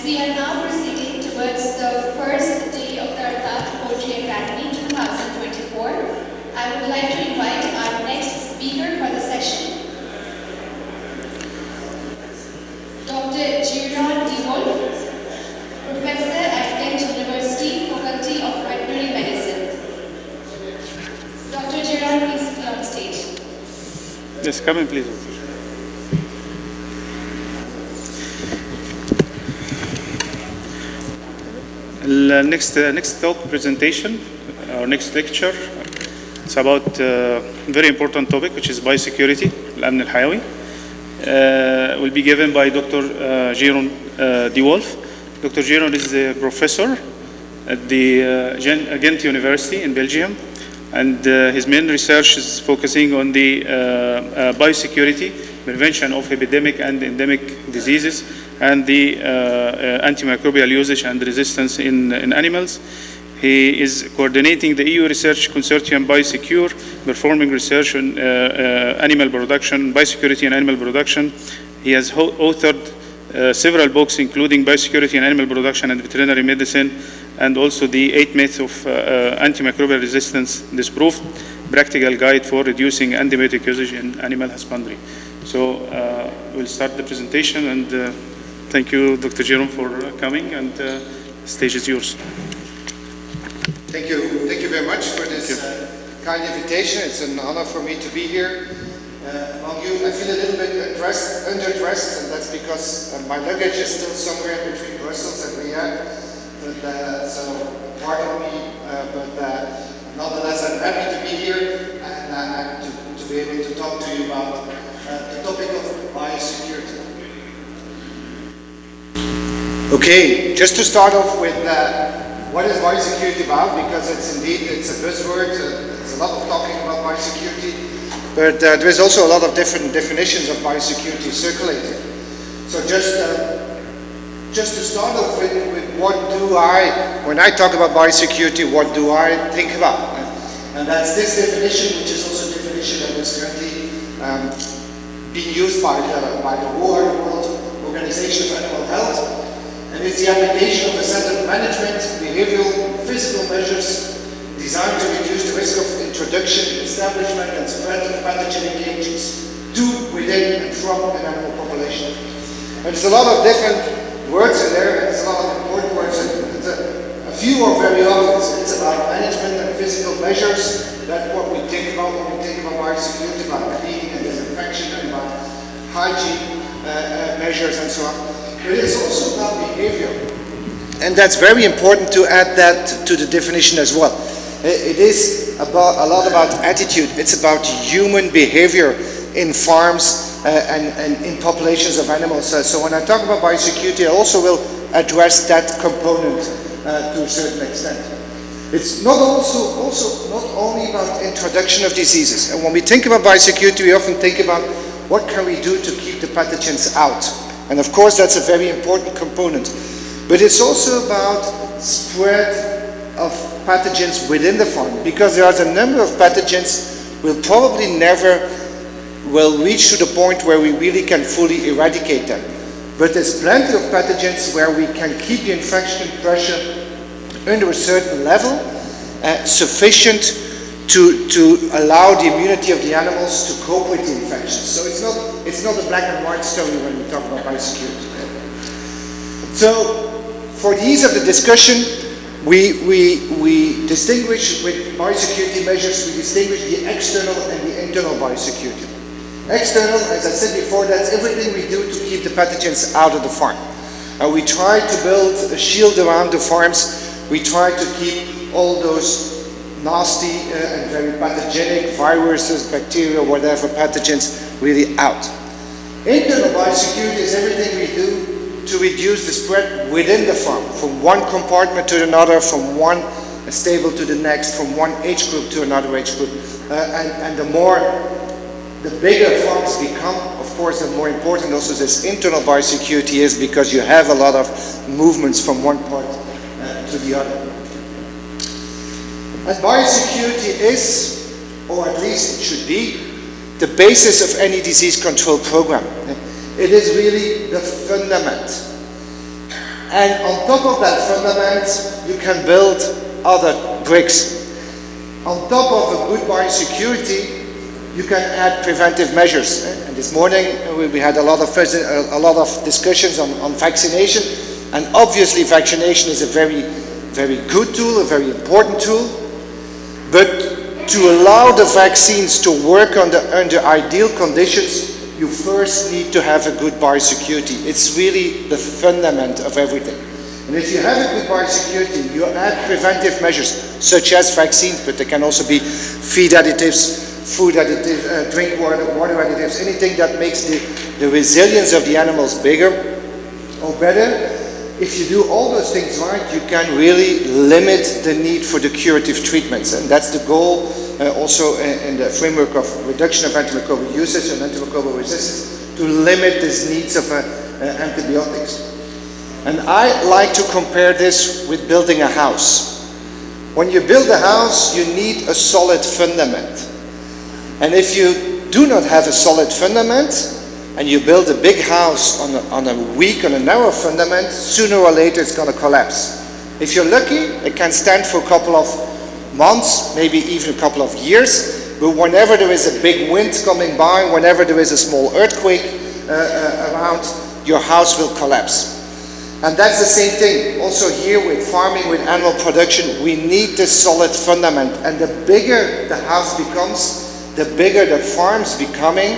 As we are now proceeding towards the first day of the Arthat Poultry Academy 2024, I would like to invite our next speaker for the session, Dr. Jeroen Dewulf, Professor at Kent University, Faculty of Veterinary Medicine. Dr. Jeroen, please be on stage. Yes, come in, please. Next talk presentation, our next lecture, it's about a very important topic, which is biosecurity, الأمن الحيوي. Will be given by Dr. Jeroen Dewulf. Dr. Jeroen is a professor at the Ghent University in Belgium, and his main research is focusing on the biosecurity, prevention of epidemic and endemic diseases, and the antimicrobial usage and resistance in animals. He is coordinating the EU Research Consortium Biosecure, performing research on animal production, biosecurity and animal production. He has authored several books, including Biosecurity in Animal Production and Veterinary Medicine, and also the 8 Myths of Antimicrobial Resistance Disproved, Practical Guide for Reducing Antibiotic Usage in Animal Husbandry. So we'll start the presentation, and thank you, Dr. Jeroen, for coming, and the stage is yours. Thank you very much for this kind invitation. It's an honor for me to be here among you. I feel a little bit underdressed, and that's because my luggage is still somewhere between Brussels and Riyadh. But so pardon me, but nonetheless, I'm happy to be here and to be able to talk to you about the topic of biosecurity. Okay, just to start off with what is biosecurity about, because it's a buzzword, there's a lot of talking about biosecurity, but there's also a lot of different definitions of biosecurity circulating. So just to start off with when I talk about biosecurity, what do I think about? And that's this definition, which is also a definition that is currently being used by the World Organization for Animal Health. And it's the application of a set of management, behavioral, and physical measures designed to reduce the risk of introduction, establishment, and spread of pathogenic agents to, within, and from an animal population. And there's a lot of different words in there, and there's a lot of important words, and a few are very obvious. It's about management and physical measures. That's what we think about when we think about biosecurity, about cleaning and disinfection, and about hygiene measures and so on. But it's also about behavior. And that's very important to add that to the definition as well. It is a lot about attitude. It's about human behavior in farms and in populations of animals. So when I talk about biosecurity, I also will address that component to a certain extent. It's not only about introduction of diseases. And when we think about biosecurity, we often think about what can we do to keep the pathogens out. And of course, that's a very important component. But it's also about spread of pathogens within the farm, because there are a number of pathogens will probably never reach to the point where we really can fully eradicate them. But there's plenty of pathogens where we can keep the infection pressure under a certain level, sufficient to allow the immunity of the animals to cope with the infection. So it's not a black and white story when we talk about biosecurity. So for the ease of the discussion, we distinguish with biosecurity measures, we distinguish the external and the internal biosecurity. External, as I said before, that's everything we do to keep the pathogens out of the farm. We try to build a shield around the farms. We try to keep all those nasty and very pathogenic viruses, bacteria, whatever pathogens really out. Internal biosecurity is everything we do to reduce the spread within the farm, from one compartment to another, from one stable to the next, from one age group to another age group. And the bigger farms become, of course, the more important also this internal biosecurity is, because you have a lot of movements from one part to the other. And biosecurity is, or at least it should be, the basis of any disease control program. It is really the fundament. And on top of that fundament, you can build other bricks. On top of a good biosecurity, you can add preventive measures. And this morning we had a lot of discussions on vaccination, and obviously vaccination is a very, very good tool, a very important tool. But to allow the vaccines to work under ideal conditions, you first need to have a good biosecurity. It's really the fundament of everything. And if you have a good biosecurity, you add preventive measures, such as vaccines, but they can also be feed additives, food additives, drink water additives, anything that makes the resilience of the animals bigger or better. If you do all those things right, you can really limit the need for the curative treatments. And that's the goal also in the framework of reduction of antimicrobial usage and antimicrobial resistance, to limit these needs of antibiotics. And I like to compare this with building a house. When you build a house, you need a solid fundament. And if you do not have a solid fundament, and you build a big house on a narrow fundament, sooner or later it's going to collapse. If you're lucky, it can stand for a couple of months, maybe even a couple of years, but whenever there is a big wind coming by, whenever there is a small earthquake around, your house will collapse. And that's the same thing. Also here with farming, with animal production, we need this solid fundament. And the bigger the house becomes, the bigger the farm's becoming,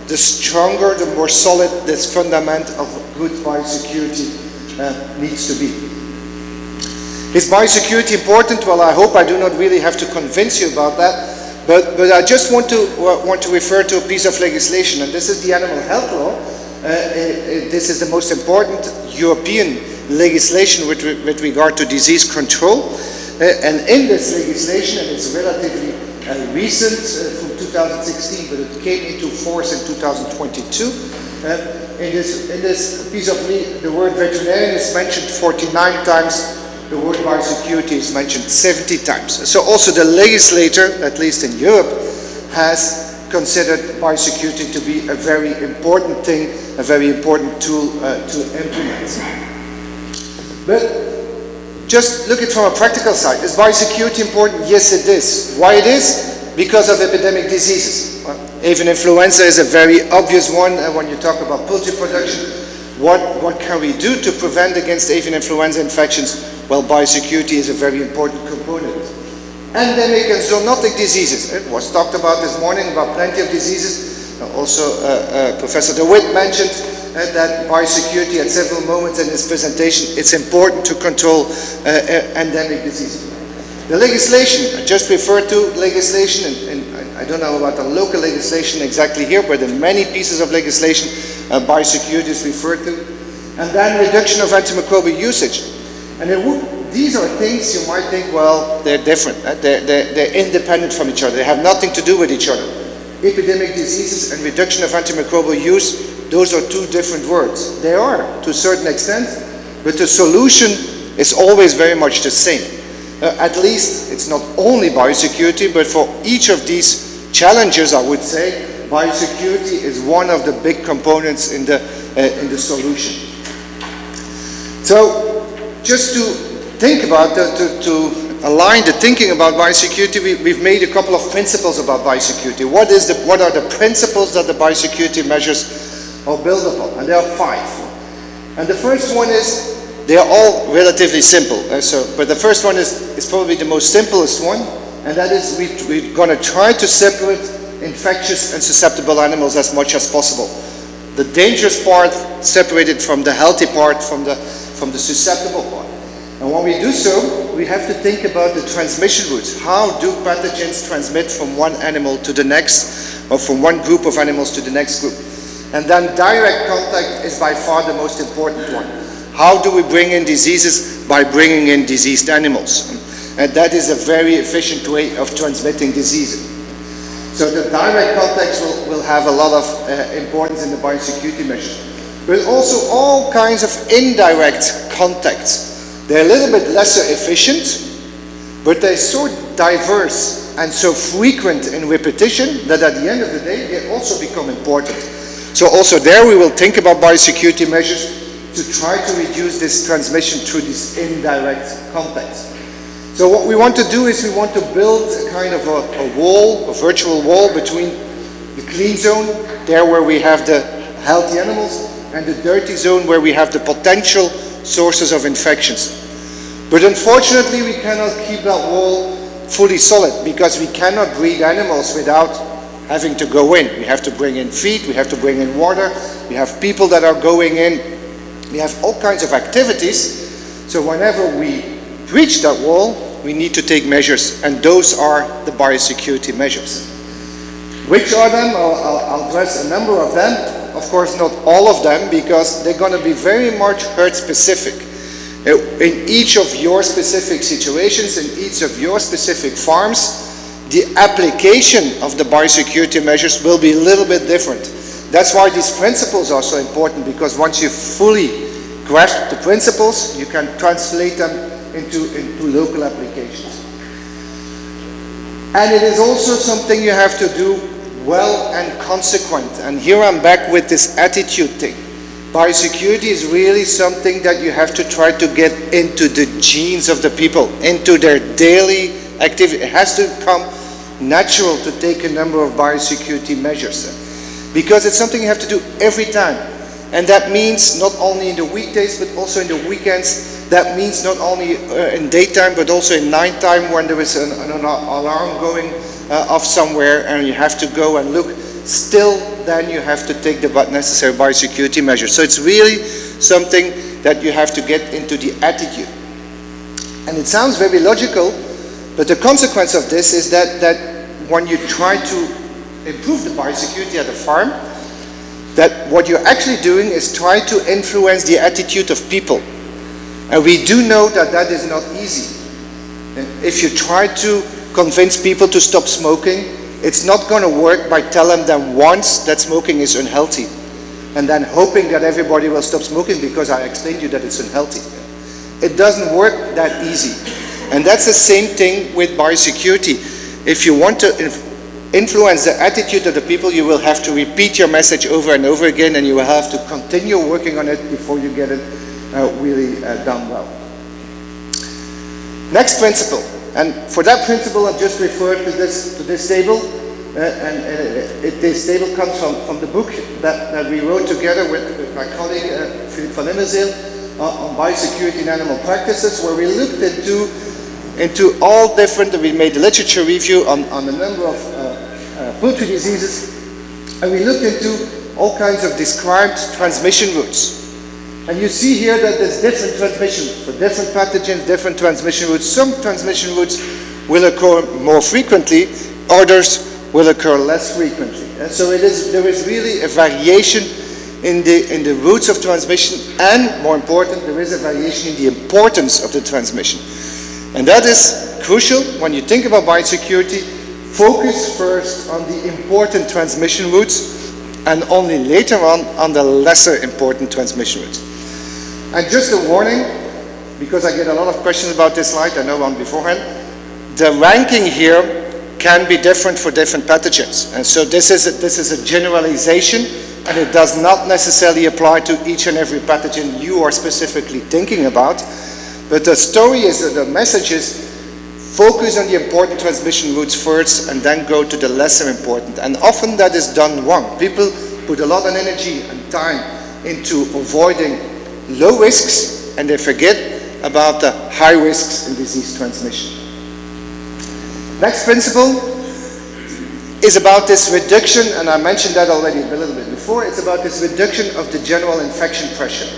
the stronger, the more solid this fundament of good biosecurity needs to be. Is biosecurity important? Well, I hope I do not really have to convince you about that, but I just want to refer to a piece of legislation, and this is the Animal Health Law. This is the most important European legislation with regard to disease control. And in this legislation, and it's relatively recent, from 2016, but it came into force in 2022. In this piece of the word veterinarian is mentioned 49 times. The word biosecurity is mentioned 70 times. So also the legislator, at least in Europe, has considered biosecurity to be a very important thing, a very important tool to implement. But just look at it from a practical side. Is biosecurity important? Yes, it is. Why it is? Because of epidemic diseases. Avian influenza is a very obvious one when you talk about poultry production. What can we do to prevent against avian influenza infections? Well, biosecurity is a very important component. Endemic and zoonotic diseases. It was talked about this morning about plenty of diseases. Also, Professor DeWitt mentioned that biosecurity at several moments in his presentation, it's important to control endemic diseases. The legislation, I just referred to legislation, and I don't know about the local legislation exactly here, but in many pieces of legislation, biosecurity is referred to. And then reduction of antimicrobial usage. And these are things you might think, well, they're different. They're independent from each other. They have nothing to do with each other. Epidemic diseases and reduction of antimicrobial use, those are two different words. They are, to a certain extent, but the solution is always very much the same. At least it's not only biosecurity, but for each of these challenges, I would say, biosecurity is one of the big components in the solution. So, just to think about, to align the thinking about biosecurity, we've made a couple of principles about biosecurity. What are the principles that the biosecurity measures are built upon? And there are 5. And the first one is, they are all relatively simple. But the first one is probably the most simplest one, and that is we're going to try to separate infectious and susceptible animals as much as possible. The dangerous part separated from the healthy part, from the susceptible part. And when we do so, we have to think about the transmission routes. How do pathogens transmit from one animal to the next, or from one group of animals to the next group? And then direct contact is by far the most important one. How do we bring in diseases? By bringing in diseased animals. And that is a very efficient way of transmitting diseases. So the direct contacts will have a lot of importance in the biosecurity measures. But also all kinds of indirect contacts. They're a little bit lesser efficient, but they're so diverse and so frequent in repetition that at the end of the day, they also become important. So also there we will think about biosecurity measures to try to reduce this transmission through these indirect contacts. So what we want to do is we want to build a kind of a wall, a virtual wall between the clean zone, there where we have the healthy animals, and the dirty zone where we have the potential sources of infections. But unfortunately, we cannot keep that wall fully solid because we cannot breed animals without having to go in. We have to bring in feed, we have to bring in water, we have people that are going in, we have all kinds of activities. So whenever we breach that wall, we need to take measures, and those are the biosecurity measures. Which are them? I'll address a number of them. Of course, not all of them, because they're going to be very much herd specific. In each of your specific situations, in each of your specific farms, the application of the biosecurity measures will be a little bit different. That's why these principles are so important, because once you fully grasp the principles, you can translate them into local applications. And it is also something you have to do well and consequent. And here I'm back with this attitude thing. Biosecurity is really something that you have to try to get into the genes of the people, into their daily activity. It has to come natural to take a number of biosecurity measures, because it's something you have to do every time. And that means not only in the weekdays, but also in the weekends. That means not only in daytime, but also in nighttime when there is an alarm going off somewhere and you have to go and look. Still, then you have to take the necessary biosecurity measures. So it's really something that you have to get into the attitude. And it sounds very logical, but the consequence of this is that when you try to improve the biosecurity at a farm, that what you're actually doing is try to influence the attitude of people. And we do know that that is not easy. If you try to convince people to stop smoking, it's not going to work by telling them once that smoking is unhealthy and then hoping that everybody will stop smoking because I explained to you that it's unhealthy. It doesn't work that easy. And that's the same thing with biosecurity. If you want to influence the attitude of the people, you will have to repeat your message over and over again, and you will have to continue working on it before you get it really done well. Next principle, and for that principle I've just referred to this table, this table comes from the book that we wrote together with my colleague Philippe van Immerzeel on biosecurity in animal practices, where we looked into all different, we made a literature review on a number of poultry diseases, and we looked into all kinds of described transmission routes. And you see here that there's different transmission for different pathogens, different transmission routes. Some transmission routes will occur more frequently, others will occur less frequently. And so there is really a variation in the routes of transmission, and more important, there is a variation in the importance of the transmission. And that is crucial when you think about biosecurity. Focus first on the important transmission routes and only later on the lesser important transmission routes. And just a warning, because I get a lot of questions about this slide, I know one beforehand, the ranking here can be different for different pathogens. And so this is a generalization, and it does not necessarily apply to each and every pathogen you are specifically thinking about. But the story is, the message is, focus on the important transmission routes first and then go to the lesser important. And often that is done wrong. People put a lot of energy and time into avoiding low risks, and they forget about the high risks in disease transmission. Next principle is about this reduction, and I mentioned that already a little bit before. It's about this reduction of the general infection pressure.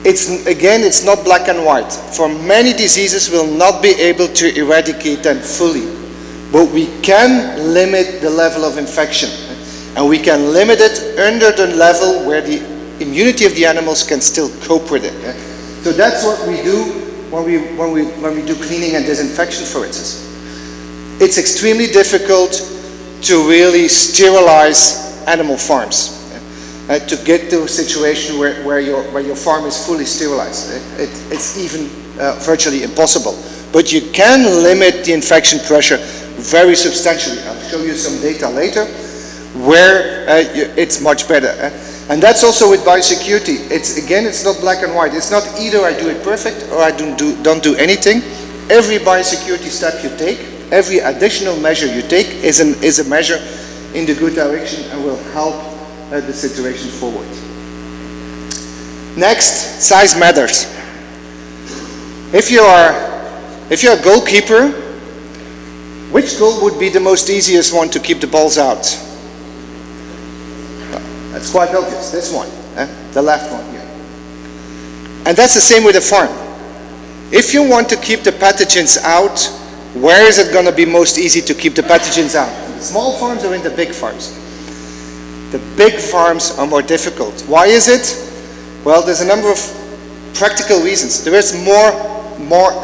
It's not black and white. For many diseases, we'll not be able to eradicate them fully, but we can limit the level of infection, and we can limit it under the level where the immunity of the animals can still cope with it. So that's what we do when we do cleaning and disinfection, for instance. It's extremely difficult to really sterilize animal farms, to get to a situation where your farm is fully sterilized. It's even virtually impossible. But you can limit the infection pressure very substantially. I'll show you some data later where it's much better. And that's also with biosecurity. It's not black and white. It's not either I do it perfect or I don't do anything. Every biosecurity step you take, every additional measure you take is a measure in the good direction and will help the situation forward. Next, size matters. If you're a goalkeeper, which goal would be the most easiest one to keep the balls out? That's quite obvious, this one, the left one here. And that's the same with a farm. If you want to keep the pathogens out, where is it going to be most easy to keep the pathogens out? In the small farms or in the big farms? The big farms are more difficult. Why is it? Well, there's a number of practical reasons. There is more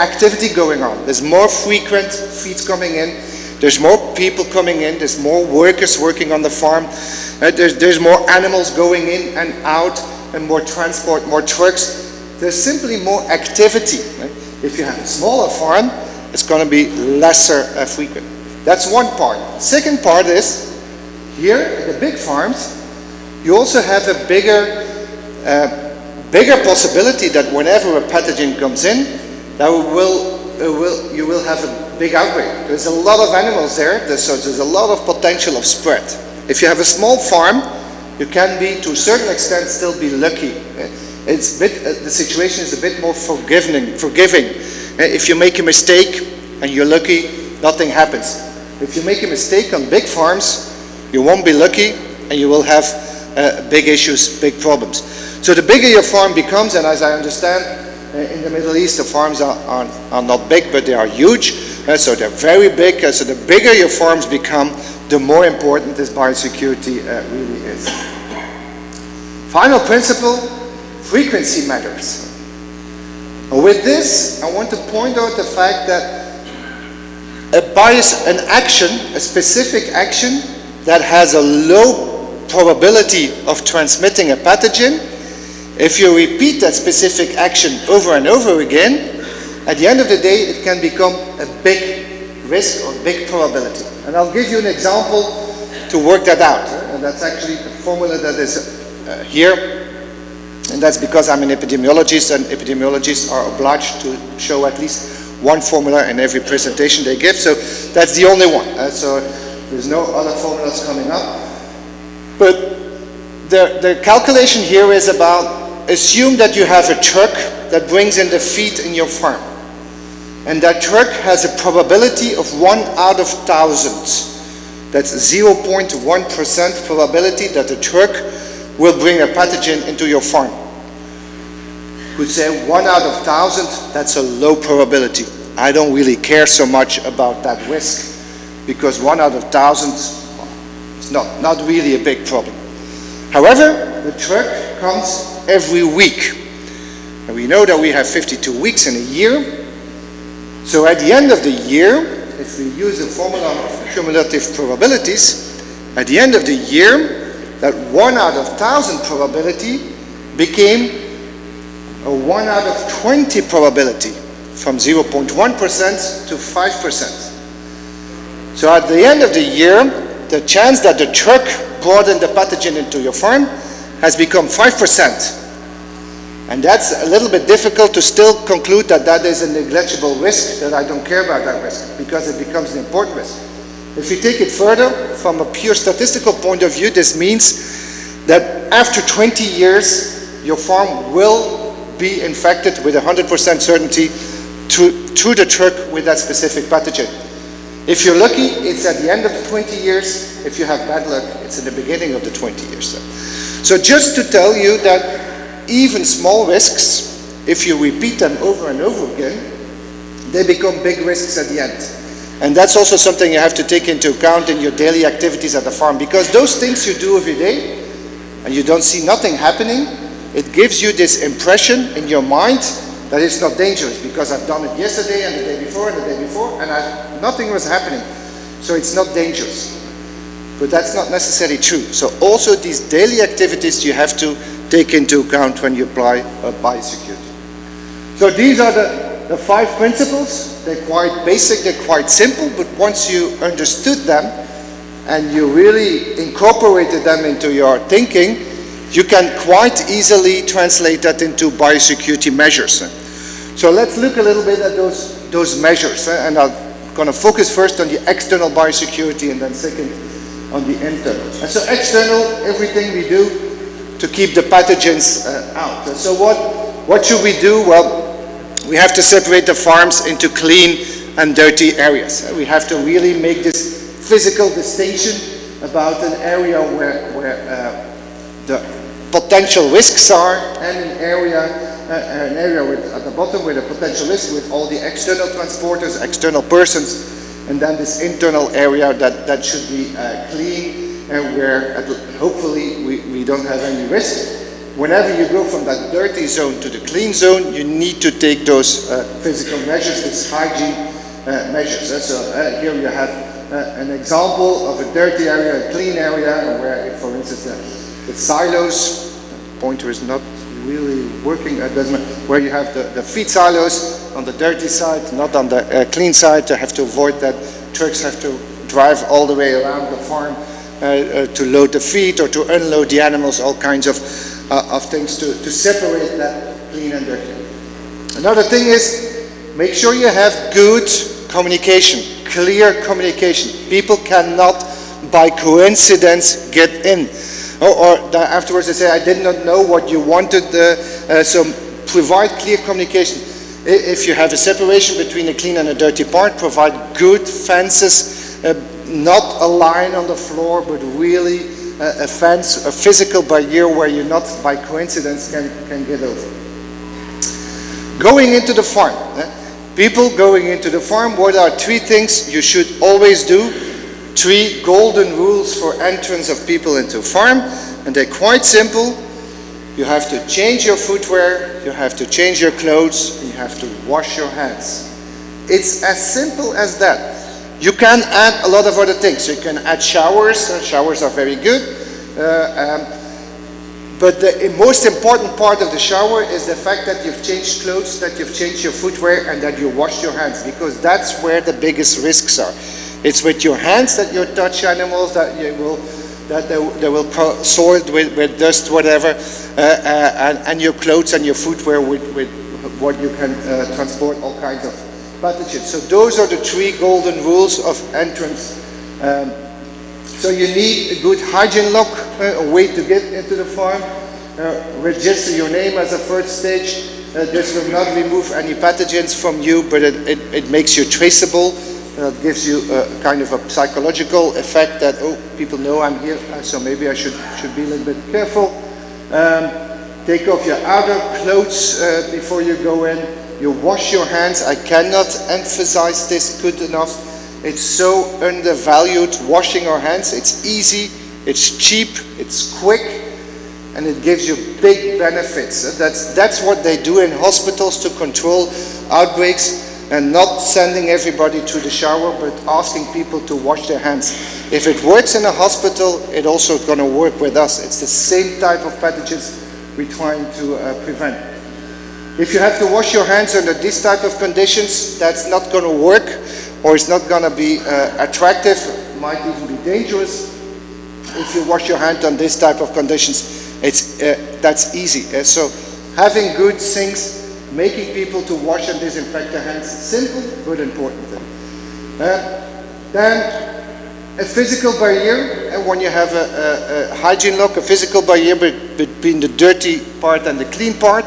activity going on. There's more frequent feeds coming in. There's more people coming in. There's more workers working on the farm. There's more animals going in and out, and more transport, more trucks. There's simply more activity. If you have a smaller farm, it's going to be lesser frequent. That's one part. Second part is, here at the big farms, you also have a bigger possibility that whenever a pathogen comes in, that you will have a big outbreak. There's a lot of animals there, so there's a lot of potential of spread. If you have a small farm, you can be, to a certain extent, still be lucky. The situation is a bit more forgiving. If you make a mistake and you're lucky, nothing happens. If you make a mistake on big farms, you won't be lucky and you will have big issues, big problems. So the bigger your farm becomes, and as I understand, in the Middle East, the farms are not big, but they are huge. So they're very big. So the bigger your farms become, the more important this biosecurity really is. Final principle, frequency matters. With this, I want to point out the fact that a specific action that has a low probability of transmitting a pathogen, if you repeat that specific action over and over again, at the end of the day, it can become a big risk or big probability. And I'll give you an example to work that out. And that's actually a formula that is here. And that's because I'm an epidemiologist, and epidemiologists are obliged to show at least one formula in every presentation they give. So that's the only one. So there's no other formulas coming up. But the calculation here is about, assume that you have a truck that brings in the feed in your farm. And that truck has a probability of 1 out of 1,000. That's 0.1% probability that the truck will bring a pathogen into your farm. You could say 1 out of 1,000, that's a low probability. I don't really care so much about that risk, because 1 out of 1,000 is not really a big problem. However, the truck comes every week. And we know that we have 52 weeks in a year. So at the end of the year, if we use the formula of cumulative probabilities, at the end of the year, that 1 out of 1,000 probability became a 1 out of 20 probability, from 0.1% to 5%. So at the end of the year, the chance that the truck brought in the pathogen into your farm has become 5%. And that's a little bit difficult to still conclude that that is a negligible risk, that I don't care about that risk, because it becomes an important risk. If we take it further, from a pure statistical point of view, this means that after 20 years, your farm will be infected with 100% certainty through the truck with that specific pathogen. If you're lucky, it's at the end of the 20 years. If you have bad luck, it's in the beginning of the 20 years. So just to tell you that even small risks, if you repeat them over and over again, they become big risks at the end. And that's also something you have to take into account in your daily activities at the farm, because those things you do every day and you don't see nothing happening, it gives you this impression in your mind that it's not dangerous, because I've done it yesterday and the day before and the day before, and nothing was happening. So it's not dangerous. But that's not necessarily true. So also these daily activities you have to take into account when you apply biosecurity. So these are the 5 principles. They're quite basic, they're quite simple, but once you understood them and you really incorporated them into your thinking, you can quite easily translate that into biosecurity measures. So let's look a little bit at those measures, and I'm going to focus first on the external biosecurity and then second on the internal. And so external, everything we do to keep the pathogens out. And so what should we do? Well, we have to separate the farms into clean and dirty areas. We have to really make this physical distinction about an area where the potential risks are, and an area with, at the bottom where the potential risk with all the external transporters, external persons, and then this internal area that should be clean and where hopefully we don't have any risk. Whenever you go from that dirty zone to the clean zone, you need to take those physical measures, these hygiene measures. So here you have an example of a dirty area, a clean area, where, for instance, the silos, the pointer is not really working, where you have the feed silos on the dirty side, not on the clean side. You have to avoid that trucks have to drive all the way around the farm to load the feed or to unload the animals, all kinds of things to separate that clean and dirty. Another thing is, make sure you have good communication, clear communication. People cannot, by coincidence, get in. Or afterwards they say, I did not know what you wanted, so provide clear communication. If you have a separation between a clean and a dirty part, provide good fences, not a line on the floor, but really a fence, a physical barrier where you not by coincidence can get over. Going into the farm. People going into the farm, what are 3 things you should always do? 3 golden rules for entrance of people into a farm, and they're quite simple. You have to change your footwear, you have to change your clothes, and you have to wash your hands. It's as simple as that. You can add a lot of other things. You can add showers. Showers are very good. But the most important part of the shower is the fact that you've changed clothes, that you've changed your footwear, and that you washed your hands, because that's where the biggest risks are. It's with your hands that you touch animals, that they will soiled with dust, whatever, and your clothes and your footwear with what you can transport all kinds of pathogens. So those are the 3 golden rules of entrance. So you need a good hygiene lock, a way to get into the farm. Register your name as a first stage. This will not remove any pathogens from you, but it makes you traceable. Gives you a kind of a psychological effect that, oh, people know I'm here, so maybe I should be a little bit careful. Take off your outer clothes before you go in. You wash your hands. I cannot emphasize this good enough. It's so undervalued, washing our hands. It's easy, it's cheap, it's quick, and it gives you big benefits. That's what they do in hospitals to control outbreaks, and not sending everybody to the shower, but asking people to wash their hands. If it works in a hospital, it's also going to work with us. It's the same type of pathogens we're trying to prevent. If you have to wash your hands under this type of conditions, that's not going to work, or it's not going to be attractive, might even be dangerous. If you wash your hand on this type of conditions, that's easy. So having good things, making people to wash and disinfect their hands, simple but important. Then a physical barrier, and when you have a hygiene lock, a physical barrier between the dirty part and the clean part,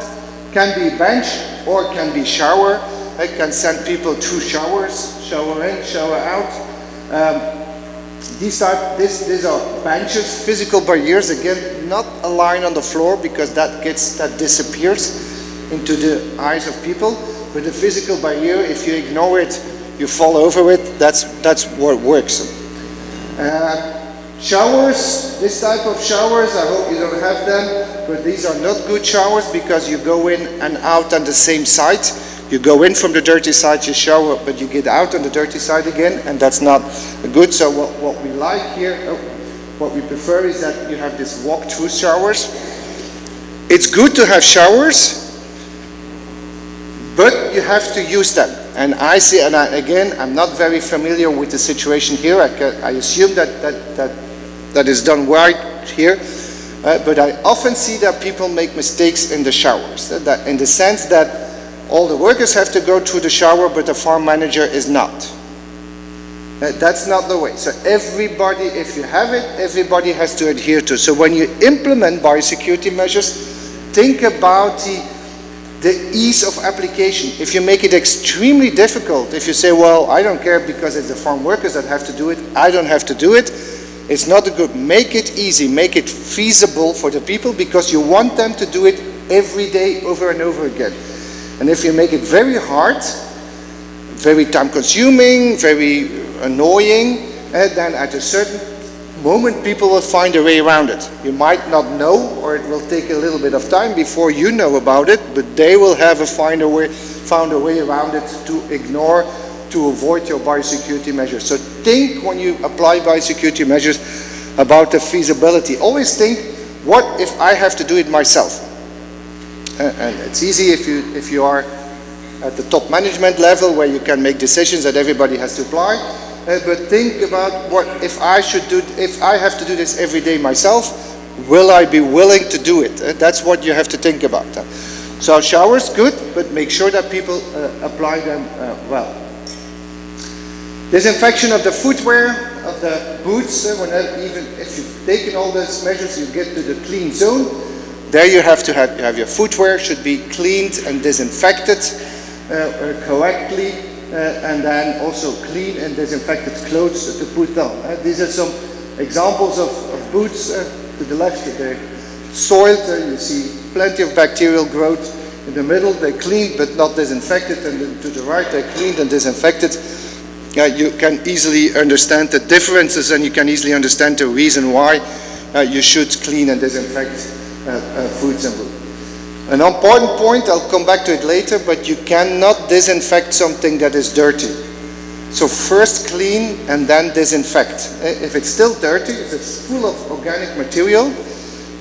can be bench or can be shower. I can send people through showers, shower in, shower out. These are benches, physical barriers, again, not a line on the floor, because that disappears into the eyes of people, but the physical barrier, if you ignore it, you fall over it. That's what works. Showers, this type of showers, I hope you don't have them, but these are not good showers, because you go in and out on the same side. You go in from the dirty side, you shower, but you get out on the dirty side again, and that's not good. So what we like here, what we prefer is that you have this walk-through showers. It's good to have showers, but you have to use them. And I see, and again, I'm not very familiar with the situation here. I assume that is done right here. But I often see that people make mistakes in the showers, that in the sense that all the workers have to go through the shower, but the farm manager is not. That's not the way. So everybody, if you have it, everybody has to adhere to. So when you implement biosecurity measures, think about the ease of application. If you make it extremely difficult, if you say, well, I don't care because it's the farm workers that have to do it, I don't have to do it, it's not a good. Make it easy, make it feasible for the people, because you want them to do it every day over and over again. And if you make it very hard, very time consuming, very annoying, then at a certain moment people will find a way around it. You might not know, or it will take a little bit of time before you know about it, but they will have found a way around it to ignore, to avoid your biosecurity measures. So think, when you apply biosecurity measures, about the feasibility. Always think, what if I have to do it myself? And it's easy if you are at the top management level, where you can make decisions that everybody has to apply. But think about, what if I have to do this every day myself, will I be willing to do it? That's what you have to think about. So showers, good, but make sure that people apply them well. Disinfection of the footwear, of the boots. Even if you've taken all those measures, you get to the clean zone. There you have to have your footwear should be cleaned and disinfected correctly, and then also clean and disinfected clothes to put on. These are some examples of boots. To the left, they're soiled. You see plenty of bacterial growth. In the middle, they're cleaned but not disinfected, and then to the right, they're cleaned and disinfected. You can easily understand the differences, and you can easily understand the reason why you should clean and disinfect foods and food. An important point, I'll come back to it later, but you cannot disinfect something that is dirty. So first clean and then disinfect. If it's still dirty, if it's full of organic material,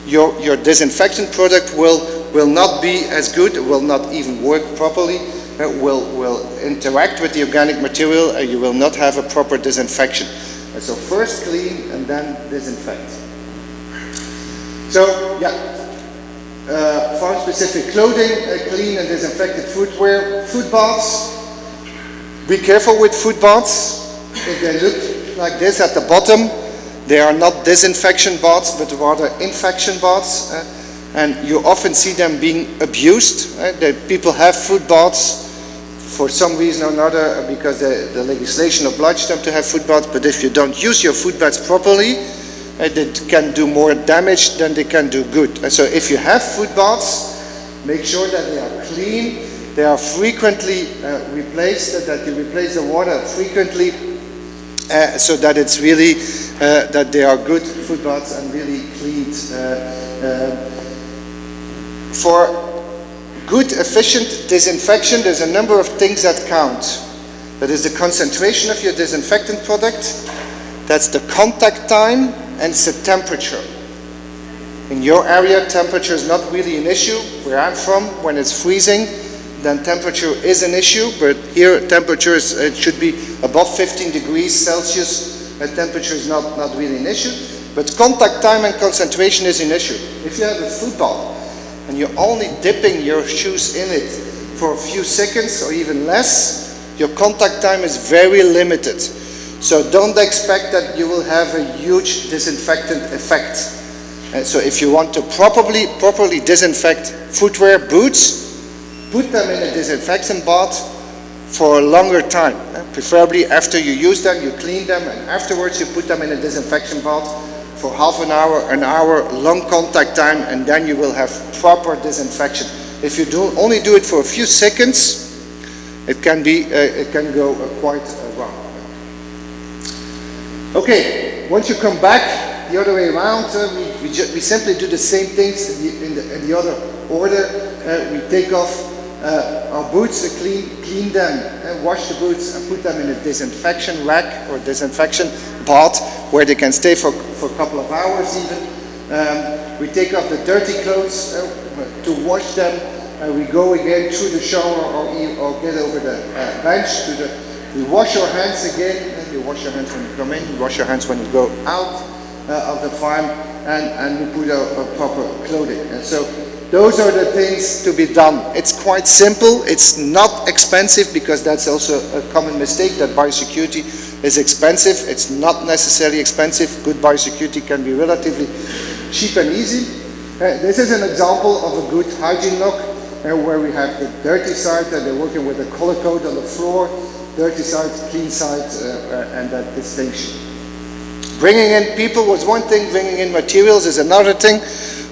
your disinfectant product will not be as good, will not even work properly, will interact with the organic material, and you will not have a proper disinfection. So first clean and then disinfect. So yeah. Farm-specific clothing, clean and disinfected footwear, food baths. Be careful with food baths. If they look like this at the bottom, they are not disinfection baths, but rather infection baths. And you often see them being abused. That people have food baths for some reason or another, because the legislation obliged them to have food baths. But if you don't use your food baths properly, they can do more damage than they can do good. So if you have food baths, make sure that they are clean, they are frequently replaced, that you replace the water frequently, so that it's really, that they are good food baths and really cleaned. For good, efficient disinfection, there's a number of things that count. That is the concentration of your disinfectant product, that's the contact time, and it's the temperature. In your area, temperature is not really an issue. Where I'm from, when it's freezing, then temperature is an issue, but here temperature it should be above 15 degrees Celsius. Temperature is not really an issue, but contact time and concentration is an issue. If you have a food bath and you're only dipping your shoes in it for a few seconds or even less, your contact time is very limited. So don't expect that you will have a huge disinfectant effect. So if you want to properly disinfect footwear, boots, put them in a disinfectant bath for a longer time. Preferably after you use them, you clean them, and afterwards you put them in a disinfection bath for half an hour, long contact time, and then you will have proper disinfection. If you only do it for a few seconds, it can go quite wrong. Okay, once you come back the other way around, we simply do the same things in the other order. We take off our boots, clean them, wash the boots, and put them in a disinfection rack or disinfection bath where they can stay for a couple of hours even. We take off the dirty clothes to wash them. We go again through the shower or get over the bench. We wash our hands again. You wash your hands when you come in, you wash your hands when you go out of the farm, and you put a proper clothing. And so those are the things to be done. It's quite simple. It's not expensive, because that's also a common mistake, that biosecurity is expensive. It's not necessarily expensive. Good biosecurity can be relatively cheap and easy. This is an example of a good hygiene lock, where we have the dirty side, and they're working with a color code on the floor, dirty side, clean side, and that distinction. Bringing in people was one thing, bringing in materials is another thing.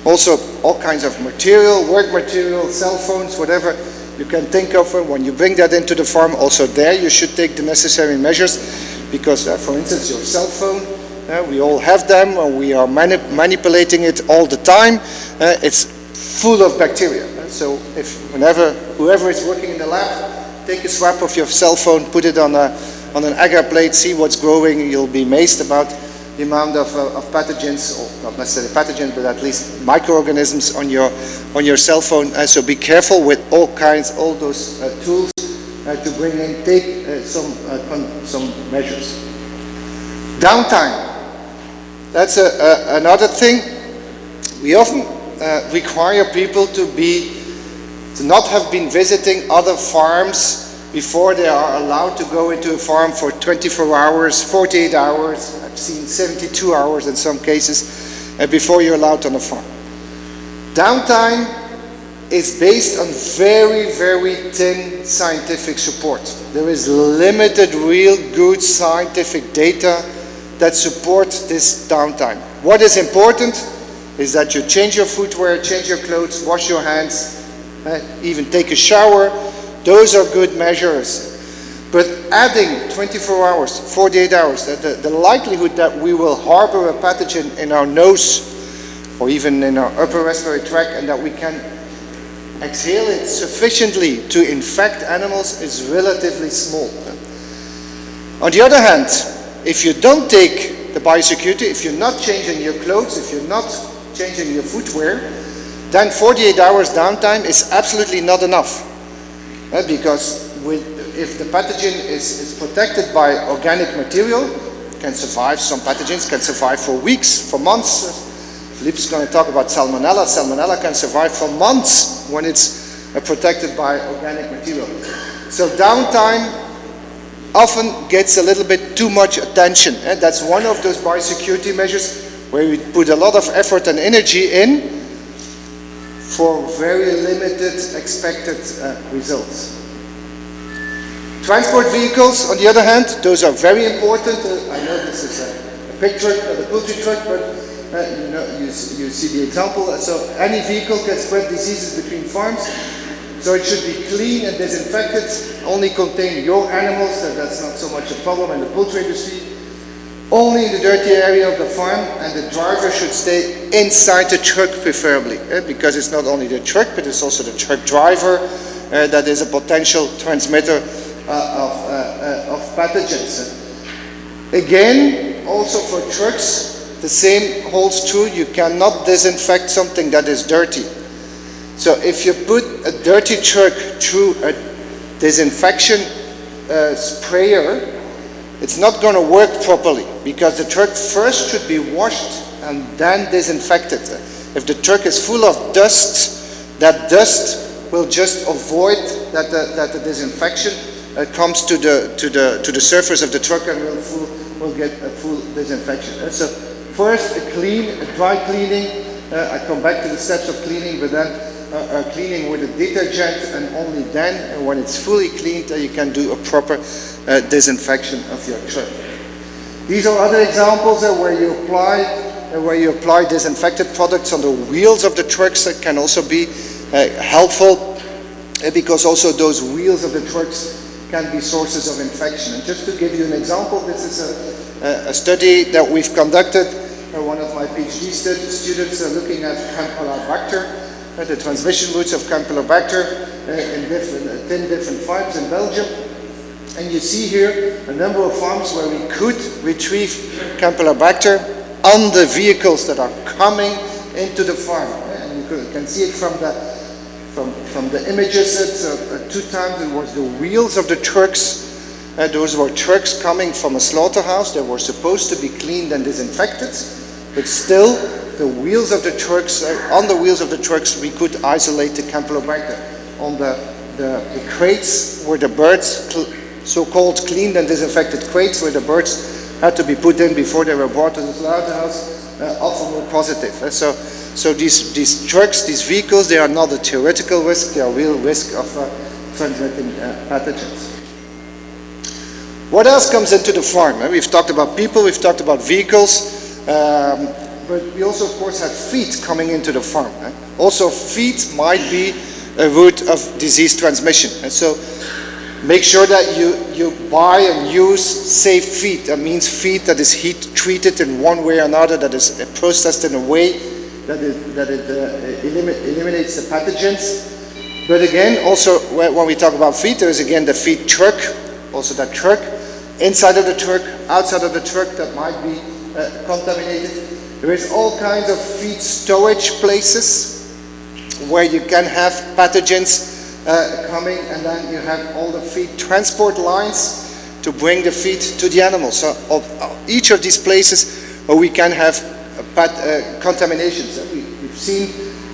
Also, all kinds of material, work material, cell phones, whatever you can think of. When you bring that into the farm, also there you should take the necessary measures, because, for instance, your cell phone, we all have them, and we are manipulating it all the time. It's full of bacteria. So whoever is working in the lab, take a swab of your cell phone, put it on an agar plate, see what's growing. You'll be amazed about the amount of pathogens, or not necessarily pathogens, but at least microorganisms on your cell phone. So be careful with all those tools to bring in. Take some measures. Downtime. That's another thing. We often require people to not have been visiting other farms before they are allowed to go into a farm for 24 hours, 48 hours, I've seen 72 hours in some cases, before you're allowed on a farm. Downtime is based on very, very thin scientific support. There is limited real good scientific data that support this downtime. What is important is that you change your footwear, change your clothes, wash your hands, even take a shower. Those are good measures. But adding 24 hours, 48 hours, the likelihood that we will harbor a pathogen in our nose or even in our upper respiratory tract, and that we can exhale it sufficiently to infect animals, is relatively small. On the other hand, if you don't take the biosecurity, if you're not changing your clothes, if you're not changing your footwear, then 48 hours downtime is absolutely not enough. Because if the pathogen is protected by organic material, can survive. Some pathogens can survive for weeks, for months. Philippe's going to talk about salmonella. Salmonella can survive for months when it's protected by organic material. So downtime often gets a little bit too much attention. And that's one of those biosecurity measures where we put a lot of effort and energy in for very limited expected results. Transport vehicles, on the other hand, those are very important. I know this is a picture of the poultry truck, but you see the example. So any vehicle can spread diseases between farms. So it should be clean and disinfected, only contain your animals. That's not so much a problem in the poultry industry. Only in the dirty area of the farm, and the driver should stay inside the truck preferably, because it's not only the truck, but it's also the truck driver that is a potential transmitter of pathogens. Again, also for trucks, the same holds true. You cannot disinfect something that is dirty. So if you put a dirty truck through a disinfection sprayer, it's not going to work properly, because the truck first should be washed and then disinfected. If the truck is full of dust, that dust will just avoid that the disinfection comes to the surface of the truck, and will get a full disinfection. So first a dry cleaning. I come back to the steps of cleaning, but then cleaning with a detergent, and only then, when it's fully cleaned, you can do a proper disinfection of your truck. These are other examples where you apply disinfected products on the wheels of the trucks. That can also be helpful, because also those wheels of the trucks can be sources of infection. And just to give you an example, this is a study that we've conducted. One of my PhD students looking at Campylobacter, the transmission routes of Campylobacter in 10 different farms in Belgium. And you see here a number of farms where we could retrieve Campylobacter on the vehicles that are coming into the farm. And you can see it from the images. It's 2 times it was the wheels of the trucks. Those were trucks coming from a slaughterhouse. They were supposed to be cleaned and disinfected, but still the wheels of the trucks, on the wheels of the trucks, we could isolate the Campylobacter. On the crates where the birds, so-called cleaned and disinfected crates where the birds had to be put in before they were brought to the slaughterhouse, often were positive. So these trucks, these vehicles, they are not a theoretical risk, they are a real risk of transmitting pathogens. What else comes into the farm? We've talked about people, we've talked about vehicles, but we also, of course, have feed coming into the farm. Also, feed might be a route of disease transmission. And so, make sure that you buy and use safe feed. That means feed that is heat treated in one way or another, that is processed in a way that it eliminates the pathogens. But again, also when we talk about feed, there is again the feed truck, also that truck. Inside of the truck, outside of the truck that might be contaminated. There is all kinds of feed storage places where you can have pathogens coming, and then you have all the feed transport lines to bring the feed to the animals. So each of these places we can have contaminations. We've seen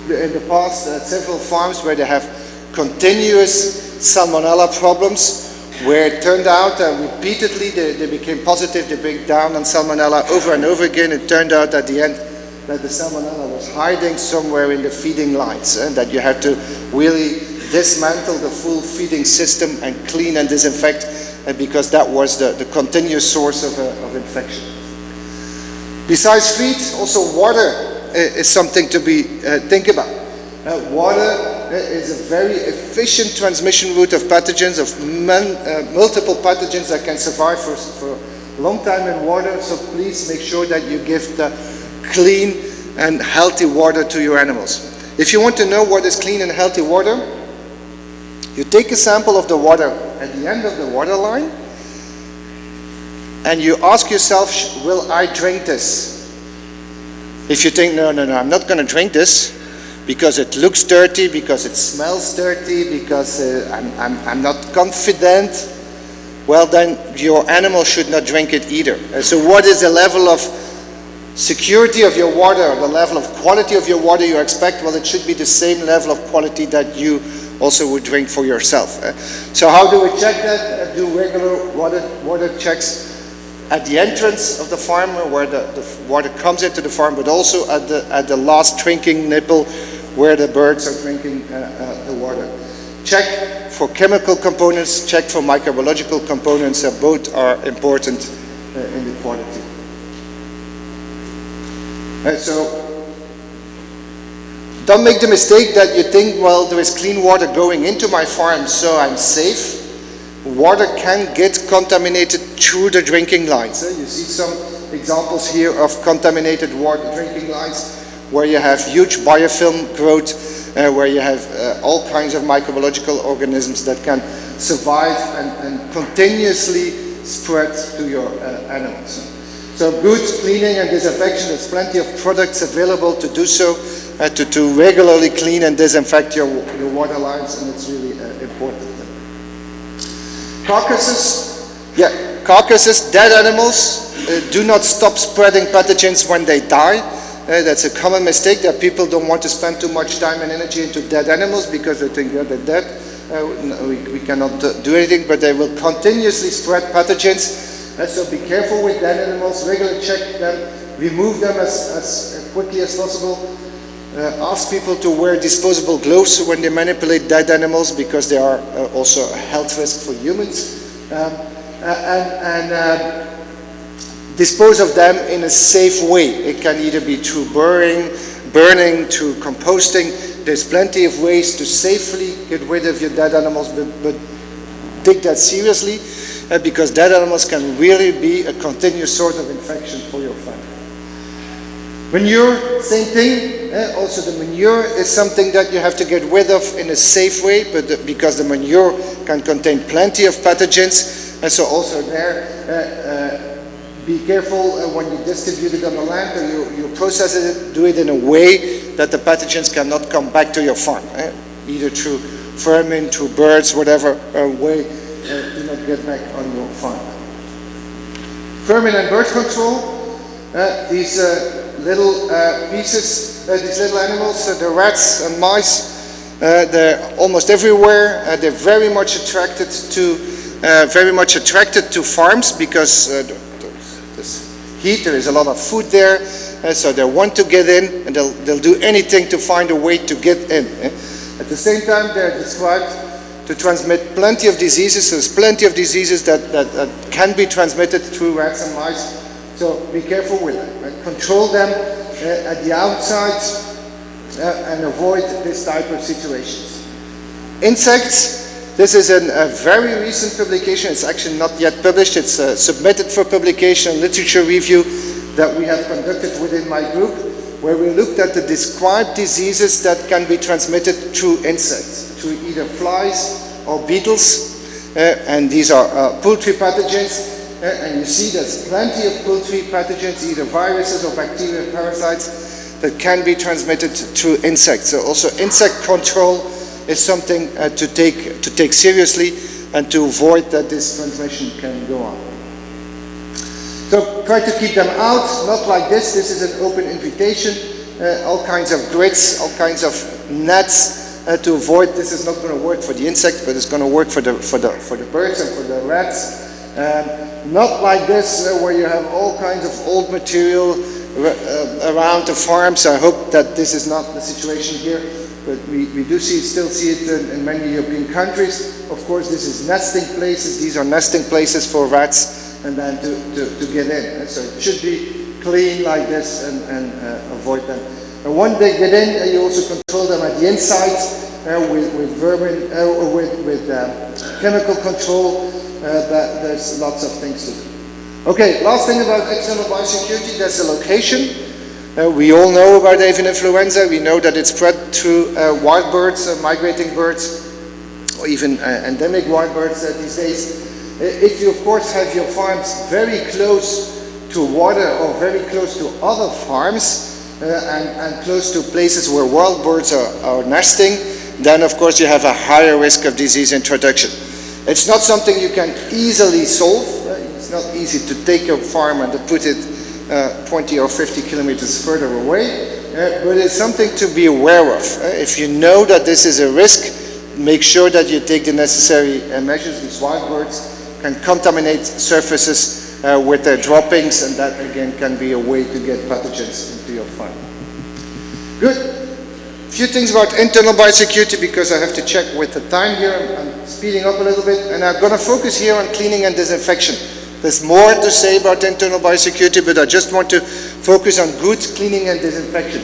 in the past several farms where they have continuous salmonella problems, where it turned out repeatedly they became positive, they break down on salmonella over and over again. It turned out at the end that the salmonella was hiding somewhere in the feeding lines, and that you had to really dismantle the full feeding system and clean and disinfect, because that was the continuous source of infection. Besides feed, also water is something to be think about. Water is a very efficient transmission route of pathogens, of multiple pathogens that can survive for a long time in water. So please make sure that you give the clean and healthy water to your animals. If you want to know what is clean and healthy water, you take a sample of the water at the end of the water line and you ask yourself, will I drink this? If you think, no, I'm not going to drink this, because it looks dirty, because it smells dirty, because I'm not confident, well then your animal should not drink it either. So what is the level of security of your water, the level of quality of your water you expect? Well, it should be the same level of quality that you also would drink for yourself. So how do we check that? Do regular water checks at the entrance of the farm where the water comes into the farm, but also at the last drinking nipple where the birds are drinking the water. Check for chemical components, check for microbiological components, both are important in the quality. So don't make the mistake that you think, well, there is clean water going into my farm, so I'm safe. Water can get contaminated through the drinking lines. You see some examples here of contaminated water drinking lines, where you have huge biofilm growth, where you have all kinds of microbiological organisms that can survive and continuously spread to your animals. So good cleaning and disinfection, there's plenty of products available to do so, to regularly clean and disinfect your water lines, and it's really important. Carcasses, dead animals, do not stop spreading pathogens when they die. That's a common mistake, that people don't want to spend too much time and energy into dead animals because they think they're dead. We cannot do anything, but they will continuously spread pathogens. So be careful with dead animals, regularly check them, remove them as quickly as possible. Ask people to wear disposable gloves when they manipulate dead animals, because they are also a health risk for humans. Dispose of them in a safe way. It can either be through burning, through composting. There's plenty of ways to safely get rid of your dead animals, but take that seriously, because dead animals can really be a continuous source of infection for your farm. Manure, same thing. Also the manure is something that you have to get rid of in a safe way, but because the manure can contain plenty of pathogens, and so also there, be careful when you distribute it on the land, or you process it, do it in a way that the pathogens cannot come back to your farm, either through vermin, through birds, whatever way, do not get back on your farm. Vermin and bird control. These little pieces, these little animals, the rats and mice. They're almost everywhere. They're very much attracted to farms because this heat. There is a lot of food there, so they want to get in, and they'll do anything to find a way to get in. At the same time, they're described to transmit plenty of diseases. There's plenty of diseases that can be transmitted through rats and mice. So be careful with them. Right? Control them at the outside and avoid this type of situations. Insects. This is a very recent publication. It's actually not yet published. It's submitted for publication, literature review that we have conducted within my group, where we looked at the described diseases that can be transmitted through insects, through either flies or beetles. And these are poultry pathogens. And you see there's plenty of poultry pathogens, either viruses or bacteria, parasites, that can be transmitted through insects. So also insect control is something to take seriously and to avoid that this transmission can go on. So try to keep them out, not like this. This is an open invitation. All kinds of grids, all kinds of nets to avoid. This is not going to work for the insects, but it's going to work for the birds and for the rats. Not like this, where you have all kinds of old material around the farms. I hope that this is not the situation here. But we do still see it in many European countries. Of course, this is nesting places. These are nesting places for rats, and then to get in. So it should be clean like this and avoid them. And when they get in, you also control them at the inside with vermin, with chemical control. There's lots of things to do. Okay, last thing about external biosecurity, there's the location. We all know about avian influenza. We know that it's spread through wild birds, migrating birds, or even endemic wild birds these days. If you, of course, have your farms very close to water or very close to other farms and close to places where wild birds are nesting, then, of course, you have a higher risk of disease introduction. It's not something you can easily solve. It's not easy to take your farm and to put it 20 or 50 kilometers further away, but it's something to be aware of. If you know that this is a risk, make sure that you take the necessary measures. These wild birds can contaminate surfaces with their droppings, and that again can be a way to get pathogens into your farm. Good. A few things about internal biosecurity, because I have to check with the time here. I'm speeding up a little bit, and I'm going to focus here on cleaning and disinfection. There's more to say about internal biosecurity, but I just want to focus on good cleaning and disinfection.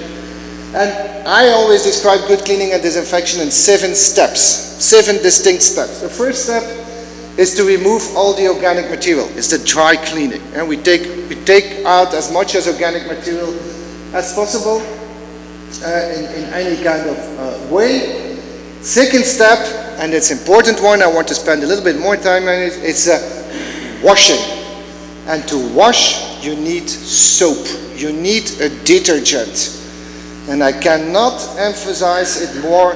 And I always describe good cleaning and disinfection in 7 steps, 7 distinct steps. The first step is to remove all the organic material. It's the dry cleaning. And we take out as much as organic material as possible in any kind of way. Second step, and it's an important one, I want to spend a little bit more time on it, it's washing. And to wash, you need soap. You need a detergent. And I cannot emphasize it more.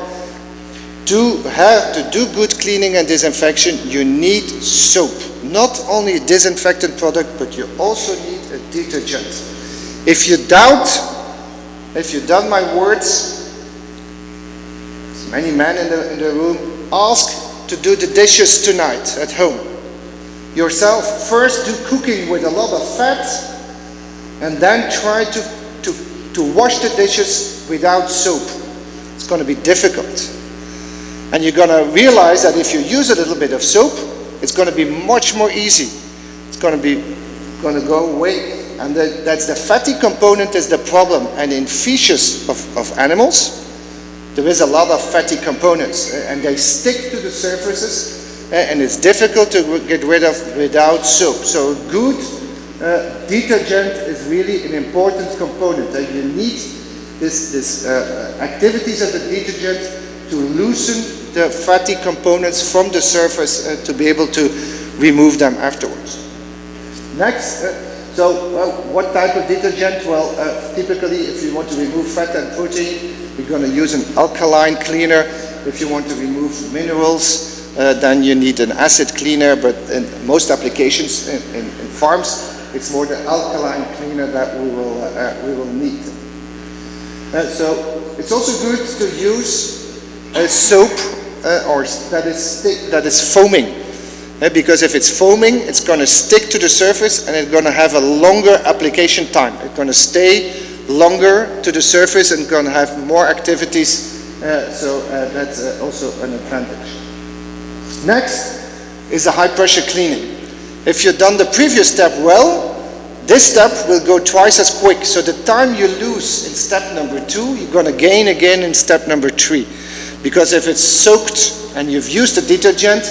To do good cleaning and disinfection, you need soap. Not only a disinfectant product, but you also need a detergent. If you doubt my words, many men in the room, ask to do the dishes tonight at home. Yourself, first do cooking with a lot of fat, and then try to wash the dishes without soap. It's going to be difficult. And you're going to realize that if you use a little bit of soap, it's going to be much more easy. It's going to go away. And that's the fatty component is the problem. And in fishes of animals, there is a lot of fatty components, and they stick to the surfaces, and it's difficult to get rid of without soap. So good detergent is really an important component. You need this activities of the detergent to loosen the fatty components from the surface to be able to remove them afterwards. Next, what type of detergent? Well, typically if you want to remove fat and protein, you're going to use an alkaline cleaner. If you want to remove minerals, then you need an acid cleaner, but in most applications in farms, It's more the alkaline cleaner that we will need. So it's also good to use a soap that is foaming. Because if it's foaming, it's going to stick to the surface and it's going to have a longer application time. It's going to stay longer to the surface and going to have more activities. So that's also an advantage. Next is the high pressure cleaning. If you've done the previous step well, this step will go twice as quick. So the time you lose in step number 2, you're going to gain again in step number 3. Because if it's soaked and you've used the detergent,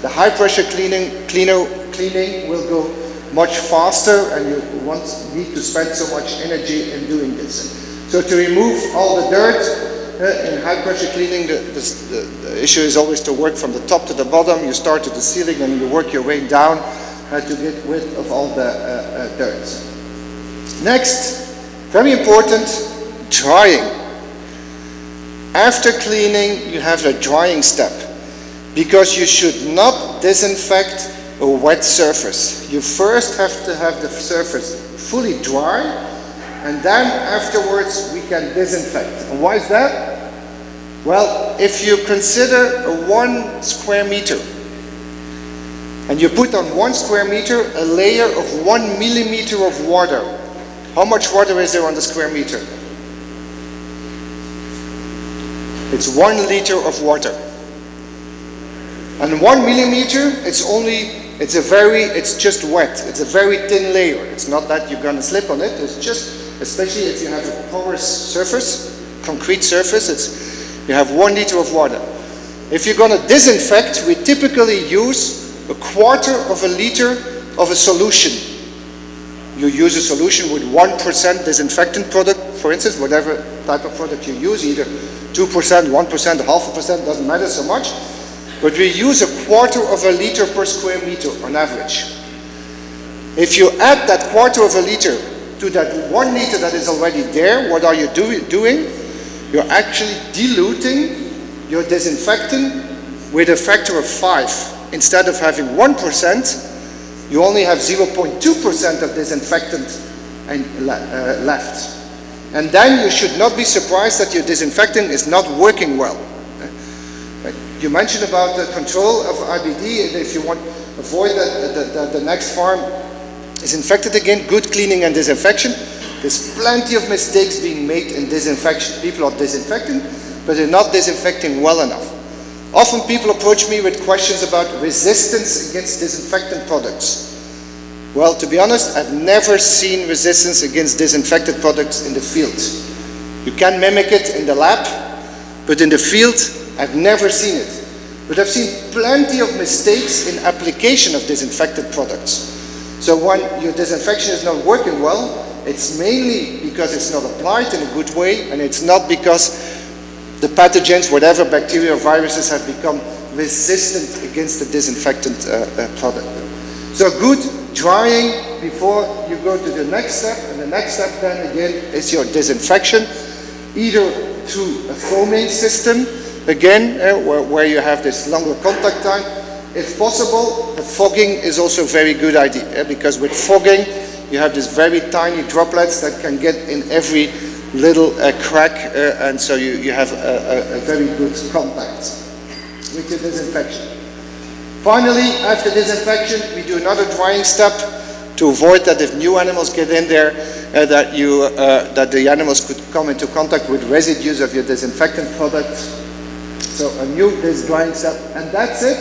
the high pressure cleaning will go much faster and you won't need to spend so much energy in doing this. So to remove all the dirt in high pressure cleaning, the issue is always to work from the top to the bottom. You start at the ceiling and you work your way down to get rid of all the dirt. Next, very important, drying. After cleaning, you have a drying step. Because you should not disinfect a wet surface. You first have to have the surface fully dry, and then afterwards we can disinfect. And why is that? Well, if you consider a 1 square meter, and you put on 1 square meter a layer of 1 millimeter of water, how much water is there on the square meter? It's 1 liter of water. And 1 millimeter, it's just wet. It's a very thin layer. It's not that you're going to slip on it. It's just, especially if you have a porous surface, concrete surface, you have 1 liter of water. If you're going to disinfect, we typically use a quarter of a liter of a solution. You use a solution with 1% disinfectant product, for instance, whatever type of product you use, either 2%, 1%, 0.5%, doesn't matter so much. But we use a quarter of a liter per square meter on average. If you add that quarter of a liter to that 1 liter that is already there, what are you doing? You're actually diluting your disinfectant with a factor of 5. Instead of having 1%, you only have 0.2% of disinfectant left. And then you should not be surprised that your disinfectant is not working well. You mentioned about the control of IBD, and if you want to avoid that the next farm is infected again, good cleaning and disinfection. There's plenty of mistakes being made in disinfection. People are disinfecting, but they're not disinfecting well enough. Often people approach me with questions about resistance against disinfectant products. Well, to be honest, I've never seen resistance against disinfected products in the field. You can mimic it in the lab, but in the field, I've never seen it. But I've seen plenty of mistakes in application of disinfected products. So when your disinfection is not working well, it's mainly because it's not applied in a good way, and it's not because the pathogens, whatever bacteria or viruses, have become resistant against the disinfectant product. So good drying before you go to the next step, and the next step then again is your disinfection, either through a foaming system, again, where you have this longer contact time. If possible, the fogging is also a very good idea, because with fogging, you have these very tiny droplets that can get in every little crack, and so you have a very good contact with your disinfection. Finally, after disinfection, we do another drying step to avoid that if new animals get in there, that the animals could come into contact with residues of your disinfectant product. So a new drying step, and that's it,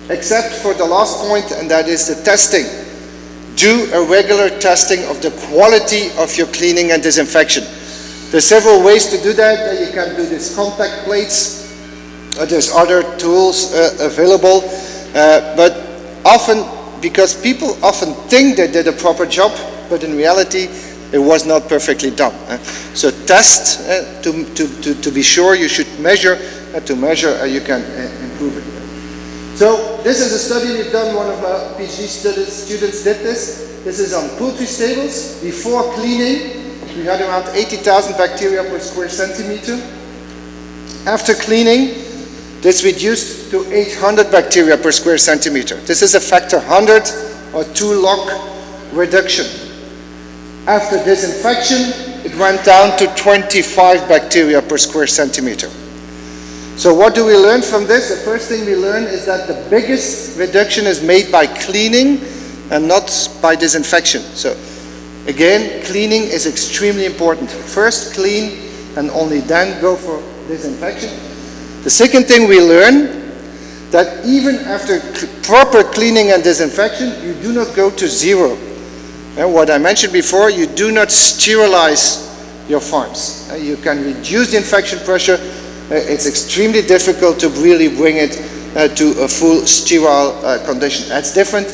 except for the last point, and that is the testing. Do a regular testing of the quality of your cleaning and disinfection. There's several ways to do that. You can do these contact plates. There's other tools available, but often, because people often think they did a proper job, but in reality, it was not perfectly done. So test to be sure. You should measure. To measure, you can improve it. So this is a study we've done. One of our PhD students did this. This is on poultry stables. Before cleaning, we had around 80,000 bacteria per square centimeter. After cleaning, this reduced to 800 bacteria per square centimeter. This is a factor 100 or 2 log reduction. After disinfection, it went down to 25 bacteria per square centimeter. So what do we learn from this? The first thing we learn is that the biggest reduction is made by cleaning and not by disinfection. So again, cleaning is extremely important. First clean and only then go for disinfection. The second thing we learn, that even after proper cleaning and disinfection, you do not go to zero. And what I mentioned before, you do not sterilize your farms. You can reduce the infection pressure. It's extremely difficult to really bring it to a full sterile condition. That's different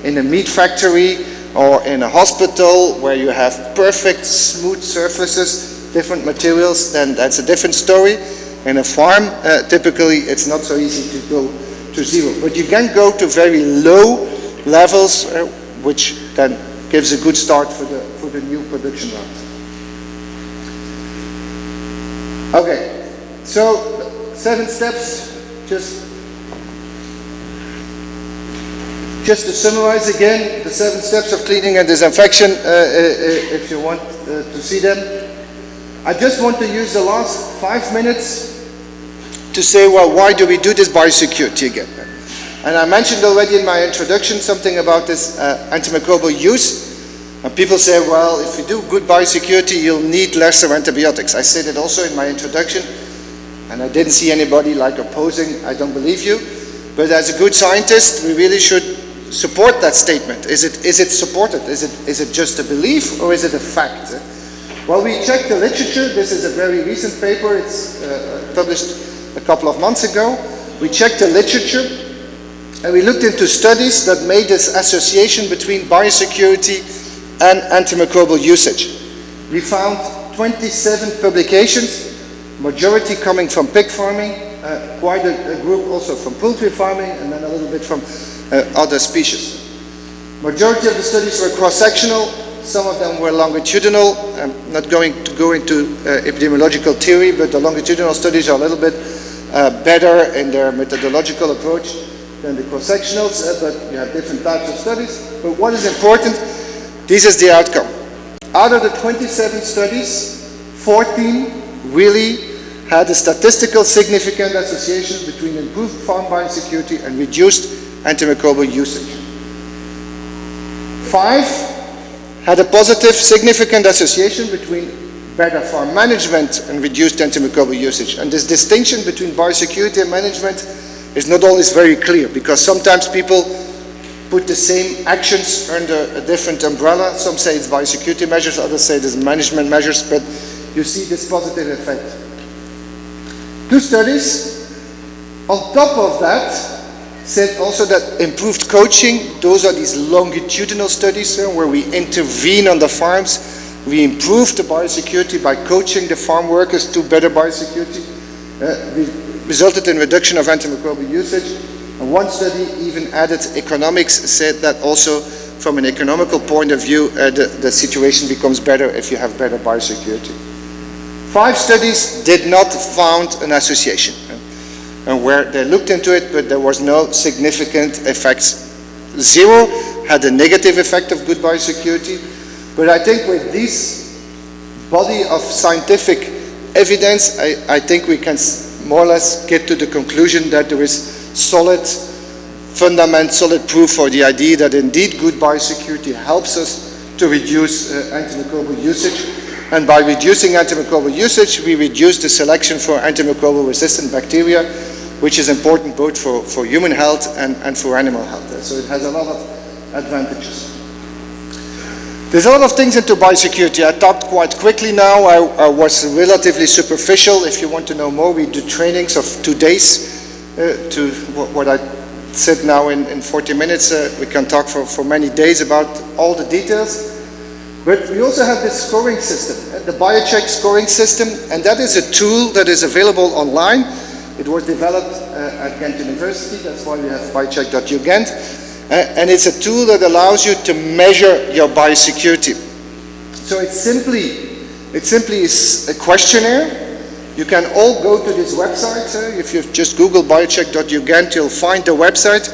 in a meat factory or in a hospital where you have perfect smooth surfaces, different materials, then that's a different story. In a farm, typically it's not so easy to go to zero. But you can go to very low levels, which then gives a good start for the new production round. Okay. So, 7 steps, just to summarize again, the 7 steps of cleaning and disinfection, if you want to see them. I just want to use the last 5 minutes to say, well, why do we do this biosecurity again? And I mentioned already in my introduction something about this antimicrobial use. And people say, well, if you do good biosecurity, you'll need lesser antibiotics. I said it also in my introduction. And I didn't see anybody like opposing, I don't believe you. But as a good scientist, we really should support that statement. Is it supported? Is it just a belief or is it a fact? Well, we checked the literature. This is a very recent paper. It's published a couple of months ago. We checked the literature and we looked into studies that made this association between biosecurity and antimicrobial usage. We found 27 publications, majority coming from pig farming, quite a group also from poultry farming, and then a little bit from other species. Majority of the studies were cross-sectional, some of them were longitudinal. I'm not going to go into epidemiological theory, but the longitudinal studies are a little bit better in their methodological approach than the cross-sectionals, but you have different types of studies. But what is important, this is the outcome. Out of the 27 studies, 14 really had a statistical significant association between improved farm biosecurity and reduced antimicrobial usage. 5 had a positive significant association between better farm management and reduced antimicrobial usage. And this distinction between biosecurity and management is not always very clear, because sometimes people put the same actions under a different umbrella. Some say it's biosecurity measures, others say it's management measures, but you see this positive effect. 2 studies on top of that said also that improved coaching, those are these longitudinal studies where we intervene on the farms, we improve the biosecurity by coaching the farm workers to better biosecurity, resulted in reduction of antimicrobial usage. And one study even added economics, said that also from an economical point of view, the situation becomes better if you have better biosecurity. 5 studies did not found an association, and where they looked into it, but there was no significant effects. 0 had a negative effect of good biosecurity, but I think with this body of scientific evidence, I think we can more or less get to the conclusion that there is solid fundament, solid proof for the idea that indeed good biosecurity helps us to reduce antimicrobial usage. And by reducing antimicrobial usage, we reduce the selection for antimicrobial resistant bacteria, which is important both for human health and for animal health. So it has a lot of advantages. There's a lot of things into biosecurity. I talked quite quickly now. I was relatively superficial. If you want to know more, we do trainings of 2 days to what I said now in 40 minutes. We can talk for many days about all the details. But we also have this scoring system, the BioCheck scoring system, and that is a tool that is available online. It was developed at Ghent University, that's why we have biocheck.ughent. And it's a tool that allows you to measure your biosecurity. So it simply is a questionnaire. You can all go to this website. If you just Google biocheck.ughent, you'll find the website.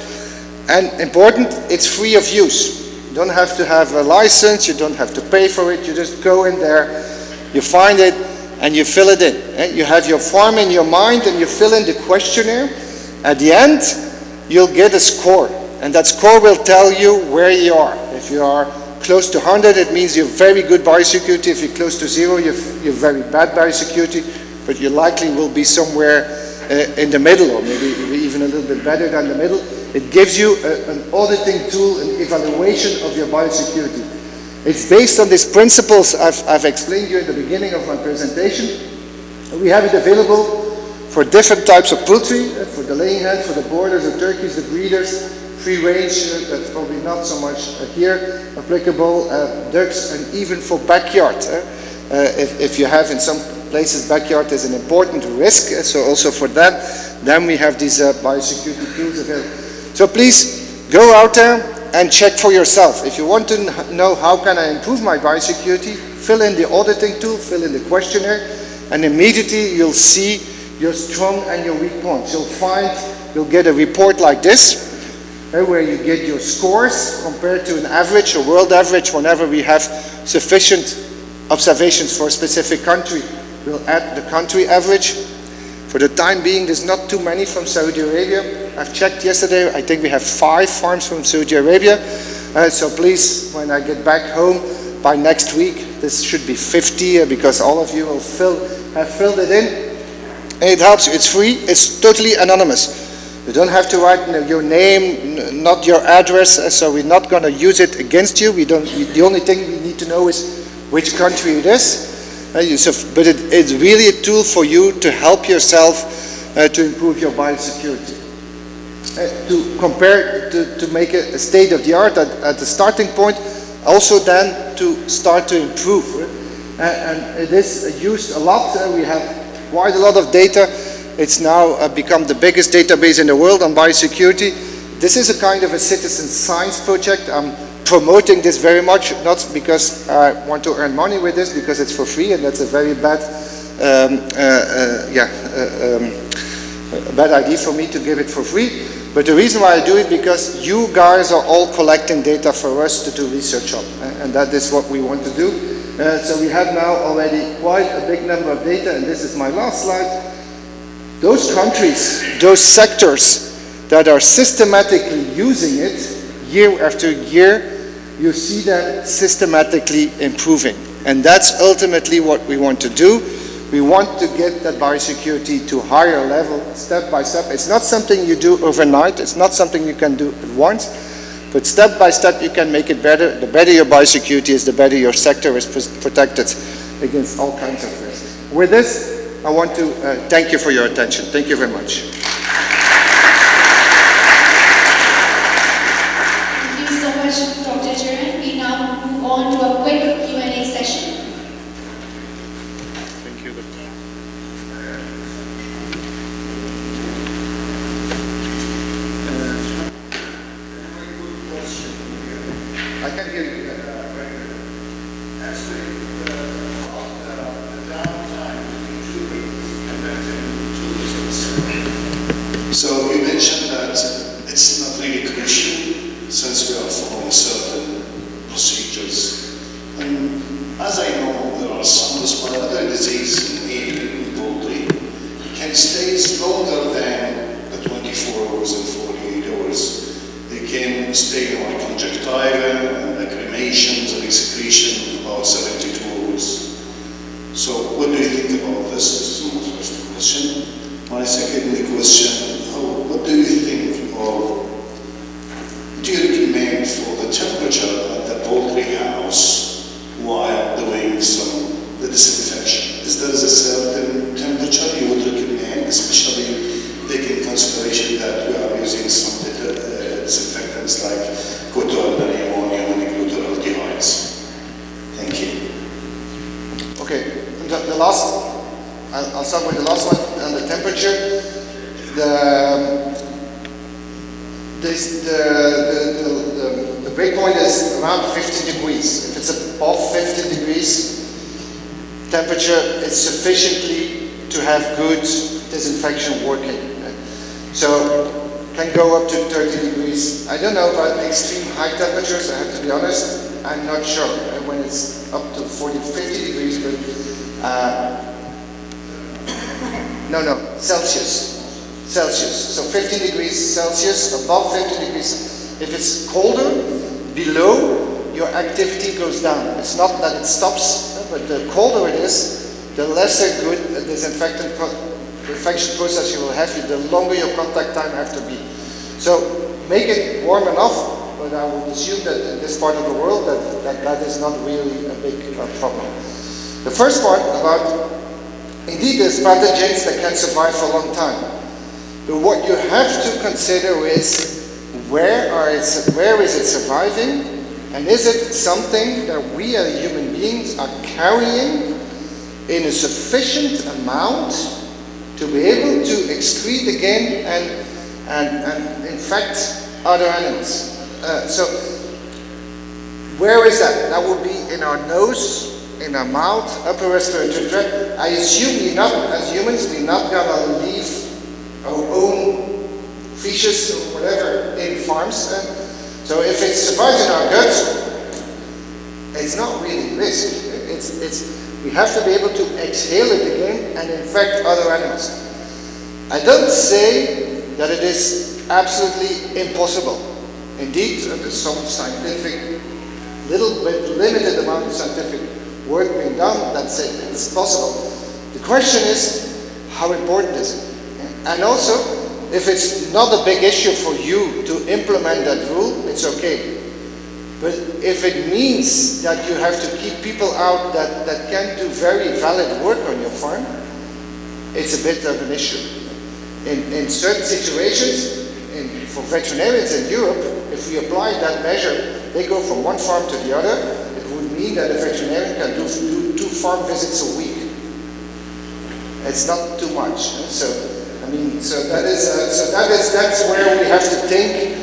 And important, it's free of use. You don't have to have a license, you don't have to pay for it, you just go in there, you find it, and you fill it in. You have your farm in your mind and you fill in the questionnaire. At the end, you'll get a score, and that score will tell you where you are. If you are close to 100, it means you have very good biosecurity. If you're close to 0, you have very bad biosecurity, but you likely will be somewhere in the middle, or maybe even a little bit better than the middle. It gives you an auditing tool, an evaluation of your biosecurity. It's based on these principles I've explained you in the beginning of my presentation. We have it available for different types of poultry, for the laying hens, for the boarders, the turkeys, the breeders, free range, that's probably not so much here applicable, ducks, and even for backyard. If you have in some places backyard is an important risk, so also for that, then we have these biosecurity tools available. So please go out there and check for yourself. If you want to know how can I improve my biosecurity, fill in the auditing tool, fill in the questionnaire, and immediately you'll see your strong and your weak points. You'll get a report like this, where you get your scores compared to an average, a world average. Whenever we have sufficient observations for a specific country, we'll add the country average. For the time being, there's not too many from Saudi Arabia. I've checked yesterday, I think we have 5 farms from Saudi Arabia. So please, when I get back home by next week, this should be 50 because all of you will have filled it in. And it helps you, it's free, it's totally anonymous. You don't have to write your name, not your address, so we're not going to use it against you. The only thing we need to know is which country it is. But it's really a tool for you to help yourself to improve your biosecurity. To compare, to make a state of the art at the starting point, also then to start to improve. And it is used a lot. We have quite a lot of data. It's now become the biggest database in the world on biosecurity. This is a kind of a citizen science project. I'm promoting this very much, not because I want to earn money with this, because it's for free, and that's a very bad, bad idea for me to give it for free. But the reason why I do it, because you guys are all collecting data for us to do research on, and that is what we want to do. So we have now already quite a big number of data, and this is my last slide. Those countries, those sectors that are systematically using it year after year, you see them systematically improving. And that's ultimately what we want to do. We want to get that biosecurity to higher level, step by step. It's not something you do overnight. It's not something you can do at once. But step by step, you can make it better. The better your biosecurity is, the better your sector is protected against all kinds of risks. With this, I want to thank you for your attention. Thank you very much. Thank you so much, Dr. Jeroen. We now move on to a quick Q&A session. Thank you, Doctor. I can hear you. So you mentioned that it's not really crucial since we are following certain procedures. And as I know, there are some other diseases in poultry can stay longer than the 24 hours and 48 hours. They can stay like conjunctiva and lacrymations and excretion about 72 hours. So what do you think about this? This is my first question. My second question, what do you think of, do you recommend for the temperature at the poultry house while doing the disinfection? Is there a certain temperature you would recommend, especially taking consideration that we are using some disinfectants like quaternary ammonium and glutaraldehydes? Thank you. Okay, the last, I'll start with the last one on the temperature. The break point is around 50 degrees. If it's above 50 degrees temperature, it's sufficiently to have good disinfection working. So can go up to 30 degrees. I don't know about the extreme high temperatures, I have to be honest. I'm not sure when it's up to 40, 50 degrees, but no, Celsius. So 15 degrees Celsius, above 50 degrees. If it's colder, below, your activity goes down. It's not that it stops, but the colder it is, the lesser good disinfection process you will have, the longer your contact time have to be. So make it warm enough, but I would assume that in this part of the world that is not really a big problem. The first part about, indeed there's pathogens that can survive for a long time. But what you have to consider is where is it surviving, and is it something that we as human beings are carrying in a sufficient amount to be able to excrete again and infect other animals. So where is that? That would be in our nose, in our mouth, upper respiratory tract. I assume we're not, as humans, we're not gonna leave our own fishes or whatever in farms. So if it survives in our guts, it's not really risk. We have to be able to exhale it again and infect other animals. I don't say that it is absolutely impossible. Indeed, there's some scientific, little bit limited amount of scientific work being done that says it's possible. The question is, how important is it? And also, if it's not a big issue for you to implement that rule, it's okay. But if it means that you have to keep people out that can do very valid work on your farm, it's a bit of an issue. In certain situations, for veterinarians in Europe, if we apply that measure, they go from one farm to the other. It would mean that a veterinarian can do 2 farm visits a week. It's not too much. That's where we have to think.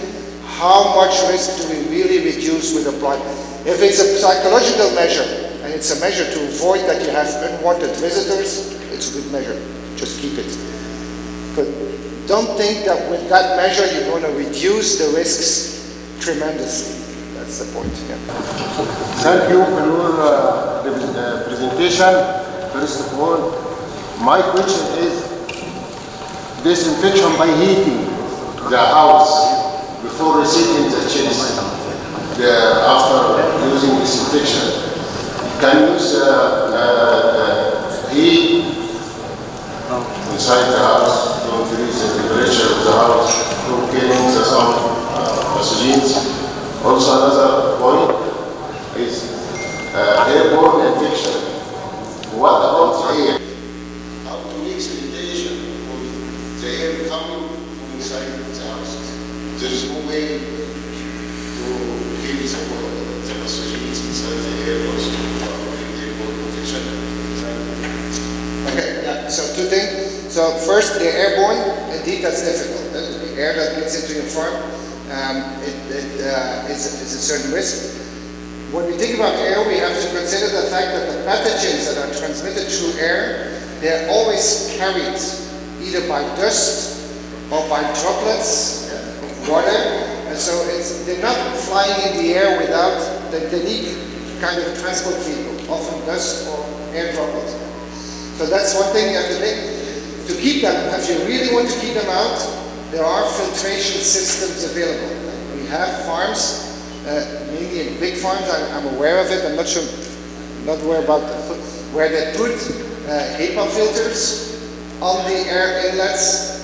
How much risk do we really reduce with apply? If it's a psychological measure, and it's a measure to avoid that you have unwanted visitors, it's a good measure. Just keep it. But don't think that with that measure you're going to reduce the risks tremendously. That's the point. Yeah. Thank you for your presentation. First of all, my question is disinfection by heating the house before receiving the chicks after using disinfection. Can you use heat inside the house to increase the temperature of the house to killing some pathogens? Also another point is airborne infection. What about air? How to mix ventilation with the air coming from inside the house? There is no way to kill the pathogens inside the air also to avoid airborne infection. Okay, yeah, so 2 things. So first, the airborne, indeed that's difficult. The air that gets into your farm, it's a certain risk. When we think about air, we have to consider the fact that the pathogens that are transmitted through air, they're always carried either by dust or by droplets of water. And so they're not flying in the air without, they need kind of a transport vehicle, often dust or air droplets. So that's one thing you have to make. To keep them, if you really want to keep them out, there are filtration systems available. We have farms, mainly in big farms, I'm aware of it, I'm not sure, not aware about where they put HEPA filters on the air inlets.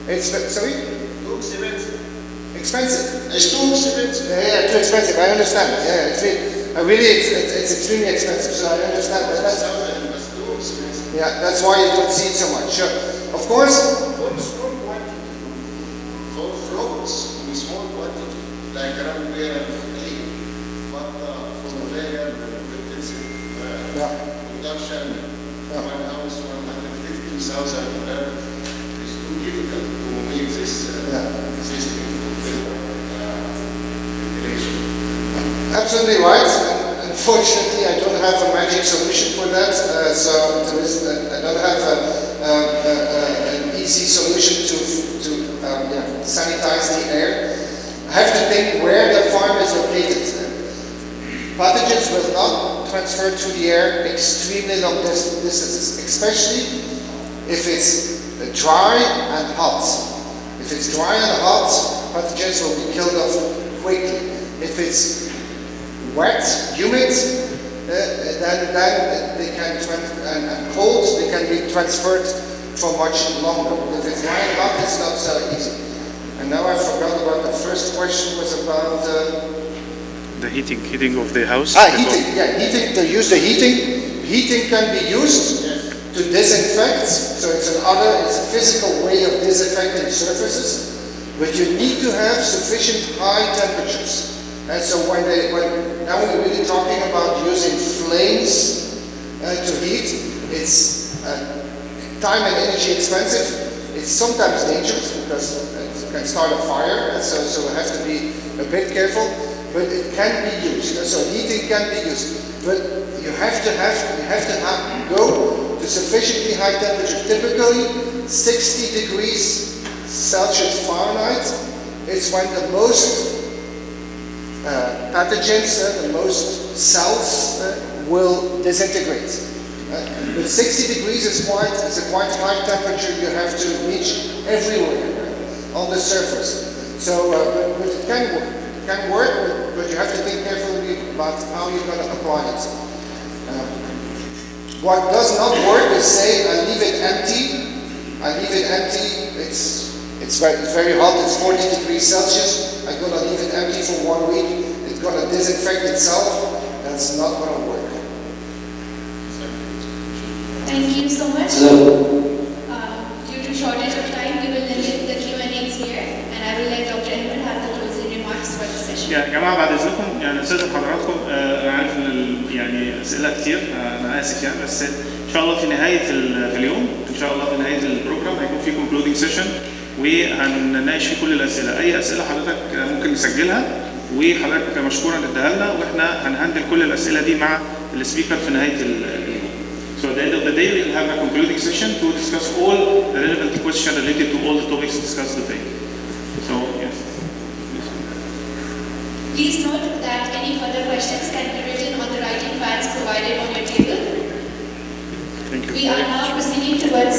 It's, sorry? Too expensive. Expensive? It's too expensive. Yeah, too expensive, I understand. Yeah, it's extremely expensive, so I understand that. Yeah, that's why you don't see it so much. Sure. Of course. For small quantity, for fruits in small quantity, like around there and but for regular intensive production, 1 house, 150,000, it's too difficult to make this system ventilation. Absolutely right. Unfortunately, I don't have a magic solution for that, so I don't have an easy solution to sanitize the air. I have to think where the farm is located. Pathogens will not transfer through the air extremely long distances, especially if it's dry and hot. If it's dry and hot, pathogens will be killed off quickly. If it's wet, humid, then they can and cold, they can be transferred for much longer. If it's dry and hot, it's not so easy. And now I forgot about the first question was about The heating of the house. heating. Yeah, heating. To use the heating. Heating can be used to disinfect. So it's a physical way of disinfecting surfaces. But you need to have sufficient high temperatures. And so now we're really talking about using flames to heat. It's time and energy expensive. It's sometimes dangerous because it can start a fire. And so we have to be a bit careful. But it can be used. So heating can be used. But you have to go to sufficiently high temperature. Typically 60 degrees Celsius Fahrenheit is when the most pathogens, the most cells will disintegrate. But 60 degrees is a quite high temperature you have to reach everywhere on the surface. So but it can work. It can work, but you have to think carefully about how you're going to apply it. What does not work is say I leave it empty. It's very hot. It's 40 degrees Celsius. I'm going to leave it empty for 1 week. It's going to disinfect itself. That's not going to work. Thank you so much. Due to shortage of time, we will limit the Q&As here, and I will let Dr. Ahmed have the closing remarks for the session. يا جماعه بعد اذنكم يعني استاذن حضراتكم انا عارف ان يعني اسئله كتير انا اسف يعني بس ان شاء الله في نهايه اليوم ان شاء الله في نهايه البروجرام هيكون في كونكلودنج سيشن وهنناقش فيه كل الاسئله. اي اسئله حضرتك ممكن نسجلها وحضرتك مشكورا اديها لنا واحنا هنهندل كل الاسئله دي مع السبيكر في نهايه اليوم. So at the end of the day, we'll have a concluding session to discuss all the relevant questions related to all the topics discussed today. So, yes. Please note that any further questions can be written on the writing pads provided on your table. Thank you. We are now proceeding towards